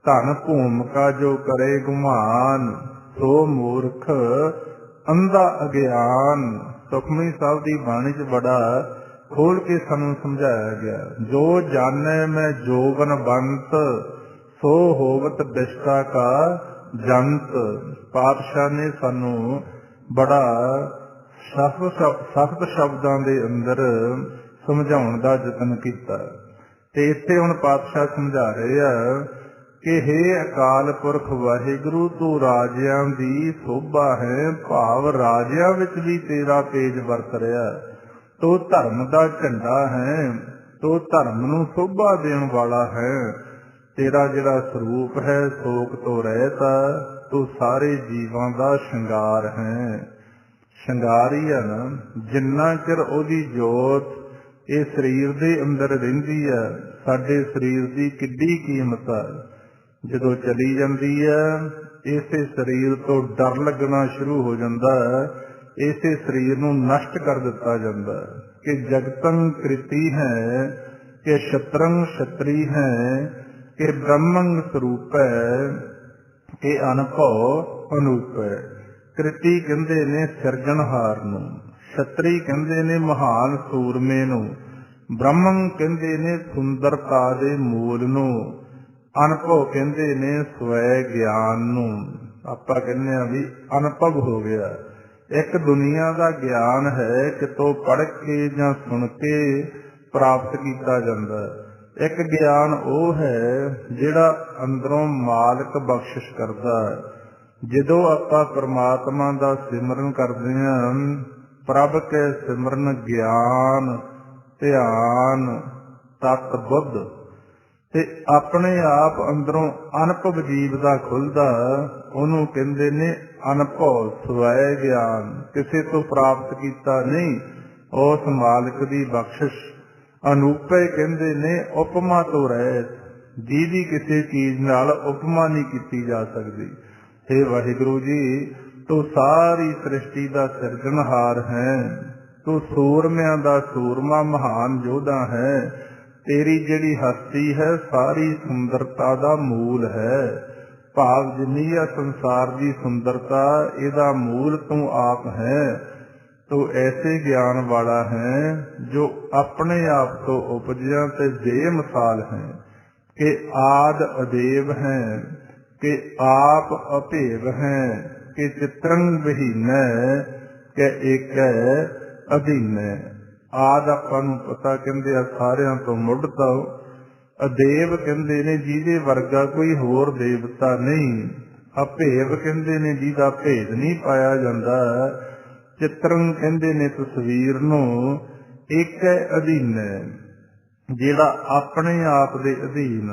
Speaker 1: ਧਨ ਭੂਮਿਕਾ ਜੋ ਕਰੇ ਗੁਮਾਨ, ਸੋ ਮੂਰਖ ਅੰਧਾ ਅਗਿਆਨ। ਸੁਖਮਨੀ ਸਾਹਿਬ ਦੀ ਬਾਣੀ 'ਚ ਬੜਾ ਖੋਲ ਕੇ ਸਾਨੂੰ ਸਮਝਾਇਆ ਗਿਆ। ਜੋ ਜਾਣੈ ਮੈਂ ਜੋਗਨ ਬੰਤ, ਸੋ ਹੋਵਤ ਬਿਸ਼ਟਾ ਕਾ ਜੰਤ। ਪਾਤਸ਼ਾਹ ਨੇ ਸਾਨੂੰ ਬੜਾ ਸਖਤ ਸ਼ਬਦਾਂ ਦੇ ਅੰਦਰ ਸਮਝਾਉਣ ਦਾ ਯਤਨ ਕੀਤਾ ਤੇ ਇੱਥੇ ਹੁਣ ਪਾਤਸ਼ਾਹ ਸਮਝਾ ਰਹੇ ਆ ਕਿ ਹੇ ਅਕਾਲ ਪੁਰਖ ਵਾਹਿਗੁਰੂ, ਤੂੰ ਰਾਜਿਆਂ ਦੀ ਸੋਭਾ ਹੈ। ਭਾਵ ਰਾਜਿਆਂ ਵਿੱਚ ਵੀ ਤੇਰਾ ਤੇਜ ਵਰਤ ਰਿਹਾ। ਤੂੰ ਧਰਮ ਦਾ ਝੰਡਾ ਹੈ, ਤੂੰ ਧਰਮ ਨੂੰ ਸੋਭਾ ਦੇਣ ਵਾਲਾ ਹੈ। ਤੇਰਾ ਜਿਹੜਾ ਸਰੂਪ ਹੈ ਸ਼ੋਕ ਤੋਂ ਰਹਿਤ, ਤੂੰ ਸਾਰੇ ਜੀਵਾਂ ਦਾ ਸ਼ਿੰਗਾਰ ਹੈ। ਸ਼ਿੰਗਾਰ ਹੀ ਹੈ ਨਾ, ਜਿੰਨਾ ਚਿਰ ਉਹਦੀ ਜੋਤ ਇਹ ਸਰੀਰ ਦੇ ਅੰਦਰ ਰਹਿੰਦੀ ਹੈ, ਸਾਡੇ ਸਰੀਰ ਦੀ ਕਿੱਡੀ ਕੀਮਤ ਹੈ। ਜਦੋਂ ਚਲੀ ਜਾਂਦੀ ਹੈ ਇਸੇ ਸਰੀਰ ਤੋਂ ਡਰ ਲੱਗਣਾ ਸ਼ੁਰੂ ਹੋ ਜਾਂਦਾ ਹੈ। ਇਸੇ ਸਰੀਰ ਨੂੰ ਨਸ਼ਟ ਕਰ ਦਿੱਤਾ ਜਾਂਦਾ ਕਿ ਜਗਤੰ ਕ੍ਰਿਤੀ ਹੈ, ਕਿ ਸ਼ਤਰੰਗ ਛਤਰੀ ਹੈ, ਕਿ ਬ੍ਰਹਮੰ ਸਰੂਪ ਹੈ, ਕਿ ਅਨਭਉ ਅਨੂਪ ਹੈ। ਕ੍ਰਿਤੀ ਕਹਿੰਦੇ ਨੇ ਸਿਰਜਣਹਾਰ ਨੂੰ, ਛਤਰੀ ਕਹਿੰਦੇ ਨੇ ਮਹਾਨ ਸੂਰਮੇ ਨੂੰ, ਬ੍ਰਹਮੰ ਕਹਿੰਦੇ ਨੇ ਸੁੰਦਰਤਾ ਦੇ ਮੂਲ ਨੂੰ, ਅਨਭਉ ਕਹਿੰਦੇ ਨੇ ਸਵੈ ਗਿਆਨ ਨੂੰ। ਆਪਾਂ ਕਹਿੰਦੇ ਆ ਵੀ ਅਨੁਭਵ ਹੋ ਗਿਆ। ਇੱਕ ਦੁਨੀਆ ਦਾ ਗਿਆਨ ਹੈ ਕਿਤੋਂ ਪੜ੍ਹ ਕੇ ਜਾਂ ਸੁਣ ਕੇ ਪ੍ਰਾਪਤ ਕੀਤਾ ਜਾਂਦਾ। ਇੱਕ ਗਿਆਨ ਉਹ ਹੈ ਜਿਹੜਾ ਅੰਦਰੋਂ ਮਾਲਕ ਬਖਸ਼ਿਸ਼ ਕਰਦਾ। ਜਦੋਂ ਆਪਾਂ ਪਰਮਾਤਮਾ ਦਾ ਸਿਮਰਨ ਕਰਦੇ ਹਾਂ, ਪ੍ਰਭ ਕੇ ਸਿਮਰਨ ਗਿਆਨ ਧਿਆਨ ਤਤ ਬੁੱਧ ਤੇ ਆਪਣੇ ਆਪ ਅੰਦਰੋਂ ਅਨੁਭਵ ਜੀਵ ਦਾ ਖੁੱਲਦਾ, ਉਹਨੂੰ ਕਹਿੰਦੇ ਨੇ ਅਨੁਭਵ ਸਵੈ ਗਿਆਨ। ਕਿਸੇ ਤੋਂ ਪ੍ਰਾਪਤ ਕੀਤਾ ਨਹੀਂ, ਉਸ ਮਾਲਕ ਦੀ ਬਖਸ਼ਿਸ਼। ਅਨੂਪੇ ਕਹਿੰਦੇ ਨੇ ਉਪਮਾ ਤੋਂ ਰਹਿਤ, ਜਿਹਦੀ ਕਿਸੇ ਚੀਜ਼ ਨਾਲ ਉਪਮਾ ਨਹੀਂ ਕੀਤੀ ਜਾ ਸਕਦੀ। ਹੇ ਵਾਹਿਗੁਰੂ ਜੀ, ਤੂੰ ਸਾਰੀ ਸ੍ਰਿਸ਼ਟੀ ਦਾ ਸਿਰਜਣਹਾਰ ਹੈ। ਤੂੰ ਸੂਰਮਿਆਂ ਦਾ ਸੂਰਮਾ ਮਹਾਨ ਯੋਧਾ ਹੈ। ਤੇਰੀ ਜਿਹੜੀ ਹਸਤੀ ਹੈ ਸਾਰੀ ਸੁੰਦਰਤਾ ਦਾ ਮੂਲ ਹੈ। ਭਾਵ ਜਿੰਨੀ ਆ ਸੰਸਾਰ ਦੀ ਸੁੰਦਰਤਾ, ਇਹਦਾ ਮੂਲ ਤੂੰ ਆਪ ਹੈ। ਤੂੰ ਐਸੇ ਗਿਆਨ ਵਾਲਾ ਹੈ ਜੋ ਆਪਣੇ ਆਪ ਤੋਂ ਉਪਜਿਆ ਤੇ ਬੇਮਿਸਾਲ ਹੈ, ਕਿ ਆਦ ਅਦੇਵ ਹੈ, ਕਿ ਆਪ ਅਭੇਵ ਹੈ, ਕਿ ਚਿਤਰੰ ਵਿਹੀਨੈ, ਕਿ ਏਕੈ ਅਧੀਨੈ। ਆਦ ਆਪਾਂ ਨੂੰ ਪਤਾ ਕਹਿੰਦੇ ਆ ਸਾਰਿਆਂ ਤੋਂ ਮੁੱਢ ਤੋਂ। ਅਦੇਵ ਕਹਿੰਦੇ ਨੇ ਜਿਹਦੇ ਵਰਗਾ ਕੋਈ ਹੋਰ ਦੇਵਤਾ ਨਹੀਂ। ਅਭੇਵ ਕਹਿੰਦੇ ਨੇ ਜਿਹਦਾ ਭੇਦ ਨਹੀਂ ਪਾਇਆ ਜਾਂਦਾ। ਚਿਤਰੰ ਕਹਿੰਦੇ ਨੇ ਤਸਵੀਰ ਨੂੰ। ਇੱਕ ਅਧੀਨ ਹੈ ਜਿਹੜਾ ਆਪਣੇ ਆਪ ਦੇ ਅਧੀਨ।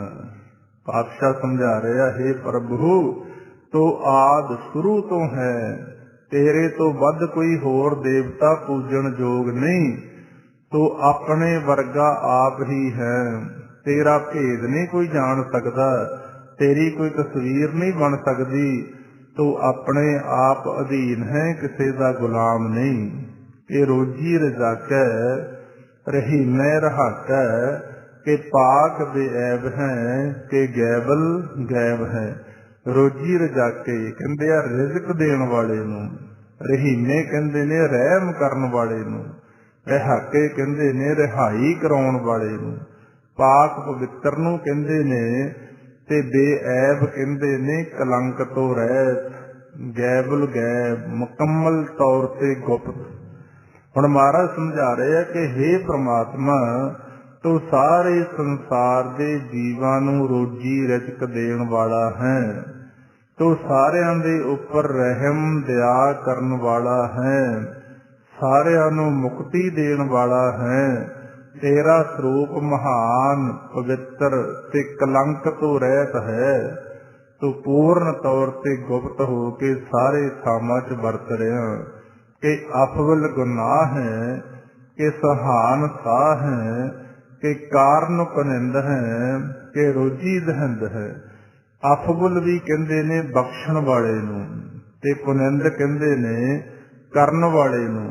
Speaker 1: ਪਾਤਸ਼ਾਹ ਸਮਝਾ ਰਿਹਾ, ਹੇ ਪ੍ਰਭੂ, ਤੂੰ ਆਦ ਸ਼ੁਰੂ ਤੋਂ ਹੈ। ਤੇਰੇ ਤੋਂ ਵੱਧ ਕੋਈ ਹੋਰ ਦੇਵਤਾ ਪੂਜਣ ਯੋਗ ਨਹੀਂ। ਤੂੰ ਆਪਣੇ ਵਰਗਾ ਆਪ ਹੀ ਹੈ। ਤੇਰਾ ਭੇਦ ਨਹੀਂ ਕੋਈ ਜਾਣ ਸਕਦਾ। ਤੇਰੀ ਕੋਈ ਤਸਵੀਰ ਨਹੀਂ ਬਣ ਸਕਦੀ। ਤੂੰ ਆਪਣੇ ਆਪ ਅਧੀਨ ਹੈ, ਕਿਸੇ ਦਾ ਗੁਲਾਮ ਨਹੀਂ। ਕਿ ਰੋਜੀ ਰਜਾਕੈ ਰਹੀਮੈ ਰਹਾਕੈ, ਕਿ ਪਾਕ ਬੇਐਬ ਹੈ, ਕਿ ਗੈਬਲ ਗੈਬ ਹੈ। ਰੋਜੀ ਰਜਾਕੇ ਕਹਿੰਦੇ ਆ ਰਿਜ਼ਕ ਦੇਣ ਵਾਲੇ ਨੂੰ। ਰਹੀਮੇ ਕਹਿੰਦੇ ਨੇ ਰਹਿਮ ਕਰਨ ਵਾਲੇ ਨੂੰ। ਰਿਹਾਕੇ ਕਹਿੰਦੇ ਨੇ ਰਿਹਾਈ ਕਰਾਉਣ ਵਾਲੇ ਨੂੰ। ਪਾਕ ਪਵਿੱਤਰ ਨੂੰ ਕਹਿੰਦੇ ਨੇ ਤੇ ਬੇਐਬ ਕਹਿੰਦੇ ਨੇ ਕਲੰਕ ਤੋਂ ਰਹਿਤ। ਗੈਬਲ ਗੈਬ ਮੁਕੰਮਲ ਤੌਰ ਤੇ ਗੁਪਤ। ਹੁਣ ਮਹਾਰਾਜ ਸਮਝਾ ਰਹੇ ਆ ਕਿ ਹੇ ਪ੍ਰਮਾਤਮਾ, ਤੂੰ ਸਾਰੇ ਸੰਸਾਰ ਦੇ ਜੀਵਾਂ ਨੂੰ ਰੋਜੀ ਰਿਜ਼ਕ ਦੇਣ ਵਾਲਾ ਹੈ। ਤੂੰ ਸਾਰਿਆਂ ਦੇ ਉੱਪਰ ਰਹਿਮ ਦਇਆ ਕਰਨ ਵਾਲਾ ਹੈ। ਸਾਰਿਆਂ ਨੂੰ ਮੁਕਤੀ ਦੇਣ ਵਾਲਾ ਹੈ। ਤੇਰਾ ਸਰੂਪ ਮਹਾਨ ਪਵਿੱਤਰ ਤੇ ਕਲੰਕ ਤੋਂ ਰਹਿਤ ਹੈ। ਤੂੰ ਪੂਰਨ ਤੌਰ ਤੇ ਗੁਪਤ ਹੋ ਕੇ ਸਾਰੇ ਥਾਵਾਂ 'ਚ ਵਰਤ ਰਿਹਾ। ਕਿ ਅਫਵਲ ਗੁਨਾਹ ਹੈ, कि सहान साह है, कि कारण कुनिंद है, कि रोजी दहिंद है। अफबुल भी कहते ने बख्शण वाले नूं, ते कुनिंद कहते ने करन वाले नूं,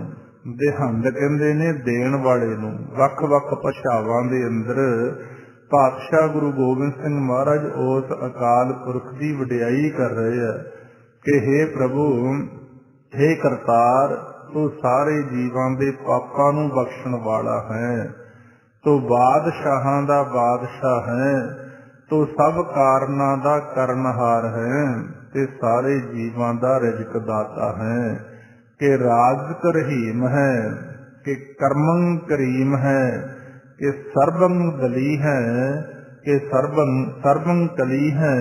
Speaker 1: देहंद कहते ने देण वाले नूं। वख वख भाषावां दे अंदर पातशाह गुरु गोबिंद सिंह महाराज उस अकाल पुरख की वडियाई कर रहे हैं कि हे प्रभु, हे करतार, तू सारे जीवां दे पापां नूं बख्शण वाला है, तू बादशाहां दा बादशाह है, तू सब कारनां दा करनहार है, ते सारे जीवां दा रिज़्क दाता है। कि राज़िक रहीम है, कि कर्मं करीम है, कि सर्वं दली है, कि सर्वं कली है,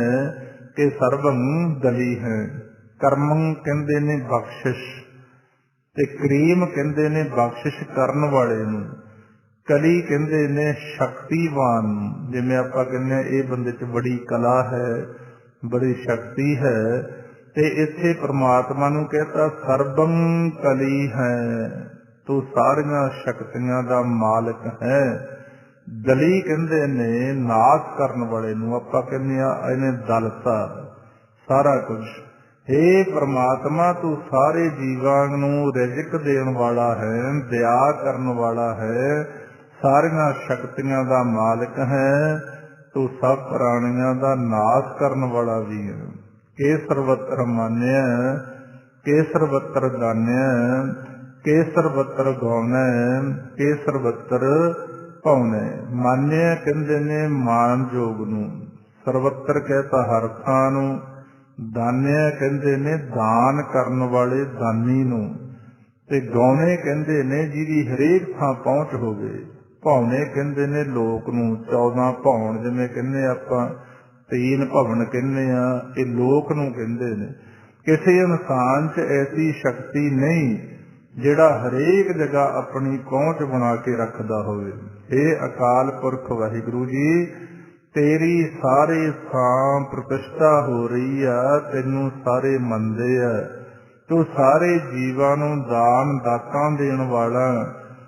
Speaker 1: कि सर्वं दली है। कर्मं कहते ने बख्शिश, ते करीम कहते ने बख्शिश करन वाले नूं, कली कहते ने शक्तिवान। जिवें आपां कहने ये बंदे च बड़ी कला है, बड़ी शक्ति है, ते इत्थे परमात्मा नूं कहता सर्वं कली है, तू सारियां शक्तियां दा मालिक है। दली कहते ने नाश करन वाले नूं, आपां कहने इहने दलता सारा कुछ। हे परमात्मा, तू सारे जीवां नूं रिज़क देण वाला है, दया करन वाला है, सारियां शक्तियां दा मालिक है, तू सब प्राणियां दा नाश करन वाला भी है। के सर्वत्र मान्य, के सर्वत्र दान्य, के सर्वत्र गौण, के सर्वत्र भौण। मान्य कहते ने मान जोग नूं, सर्वत्र कहता हर थां नूं, दान्य कहते ने दान करन वाले दानी नूं, ते गौणे कहते ने जिहदी हरेक थां पहुँच होवे। भौणे कहते ने लोक नूं, 14 भौण जिवें कहने आपां 3 भवन कहने आ, ये लोक नूं कहते ने। किसी इंसान च ऐसी शक्ति नहीं जिहड़ा हरेक जगह अपनी पहुँच बना के रखदा होवे। हे अकाल पुरख वाहिगुरू जी, तेरी सारे थां प्रतिष्ठा हो रही है, तैनूं सारे मनदे आ, तू सारे जीवां नूं दान दातां देण वाला,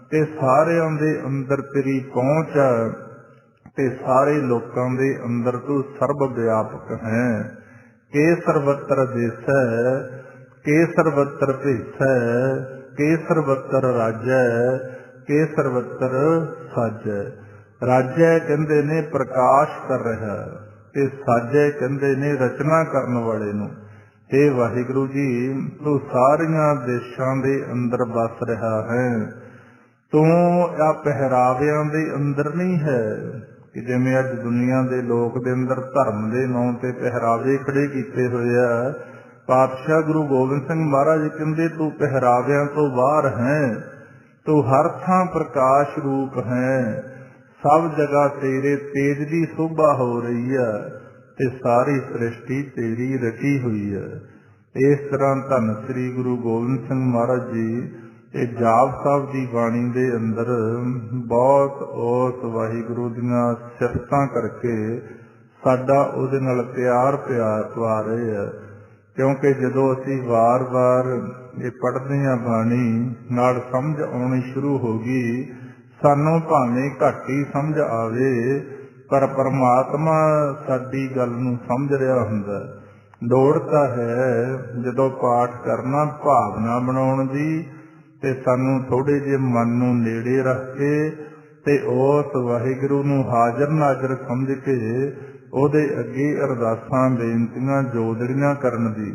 Speaker 1: ते सारियां दे अंदर तेरी पहुँच है, ते सारे लोकां दे अंदर तू सर्व व्यापक है। के सर्वत्र दिसै, के सर्वत्र भेसै, के सर्वत्र राजै, के सर्वत्र साजै। राजै कहते ने प्रकाश कर रहा, ते साजै कहते ने रचना करन वाले नूं। हे वाहिगुरू जी, तू सारियां देशां दे अंदर बस रहा है। तू आ पहरावियां दे अंदर नहीं है कि जिवें अज दुनिया दे लोक दे अंदर धर्म दे नां ते पहरावे खड़े कीते होए आ। पातशाह गुरु गोबिंद सिंह महाराज कहंदे तू पहरावियां तो बाहर है, तू हर थां प्रकाश रूप है, सब जगह तेरे तेज की शोभा हो रही है, ते सारी सृष्टि तेरी रची हुई है। इस तरह धन श्री गुरु गोबिंद सिंह महाराज जी ये जाप साहब की बाणी के अंदर बहुत उस वाहिगुरू दीआं सिफतां करके साडा उहदे नाल प्यार पवा रहे हैं। क्योंकि जदों असीं वार वार ये पढ़दे हां बाणी नाल समझ आउणी शुरू हो गई, सानूं भावें घट ही समझ आवे पर परमात्मा साडी गल नूं समझ रहा हुंदा। लोड़ तां है जदों पाठ करना भावना बनाउण दी, ते सानू थोड़े जे मन नूं नेड़े रख के ते उस वाहिगुरू नूं हाज़र नाज़र समझ के उहदे अगे अरदासां बेनतियां जोदड़ियां करन दी।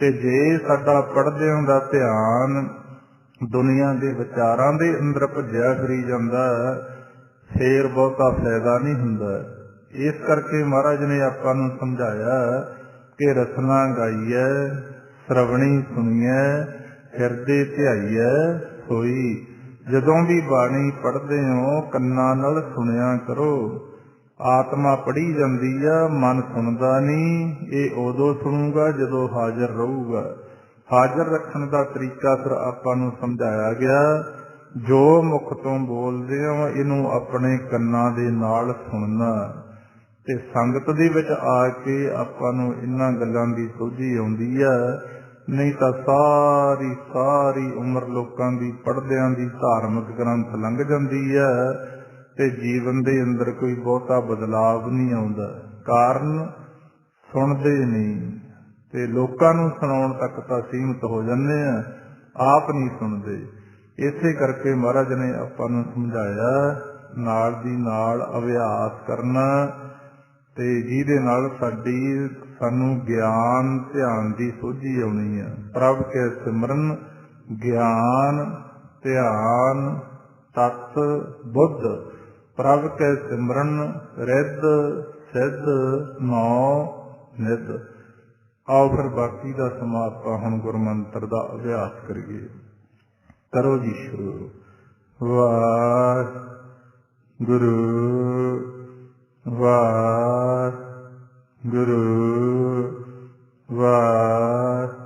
Speaker 1: ते जे साडा पढ़दिआं दा ध्यान दुनिया के विचारां दे अंदर भज्जिआ फिरी जांदा, फेर बहुता फायदा नहीं हुंदा। इस करके महाराज ने आपां नूं समझाया कि रसना गाईए, श्रवणी सुणीए, हिरदे ध्याईए सोई। जदों भी बाणी पढ़दे हो कन्नां नाल सुणिया करो। आत्मा पढ़ी जांदी आ, मन सुणदा नहीं। ये उदों सुणूगा जदों हाज़र रहूगा। हाज़र रखण दा तरीका फिर आपां नूं समझाया गया। जो मुख तो बोलदे हो इनू अपने कन्नां दे नाल सुणना, ते संगत दे विच आ के आपां नूं इन्हां गल्लां दी सोझी आउंदी आ। नहीं तो सारी सारी उम्र लोगों की पढ़दियां दी धार्मिक ग्रंथ लंघ जाती है ते जीवन के अंदर कोई बहुता बदलाव नहीं आता। कारण सुनते नहीं ते लोकां नूं सुनाउण तक तां सीमित हो जाते हैं, आप नहीं सुनते। इसे करके महाराज ने आपां नूं समझाया नाल दी नाल अभ्यास करना ते जिहदे नाल सानू ज्ञान ध्यान की सोझी आउणी है। प्रभ के सिमरन ज्ञान ध्यान तत् बुद्ध, प्रभ के सिमरन रिद्ध सिद्ध नौ निध। आओ फिर बाकी का समां आपां हुण गुरमंत्र का अभ्यास करिए। करो जी शुरू। वाहिगुरू वाहिगुरू वाहिगुरू।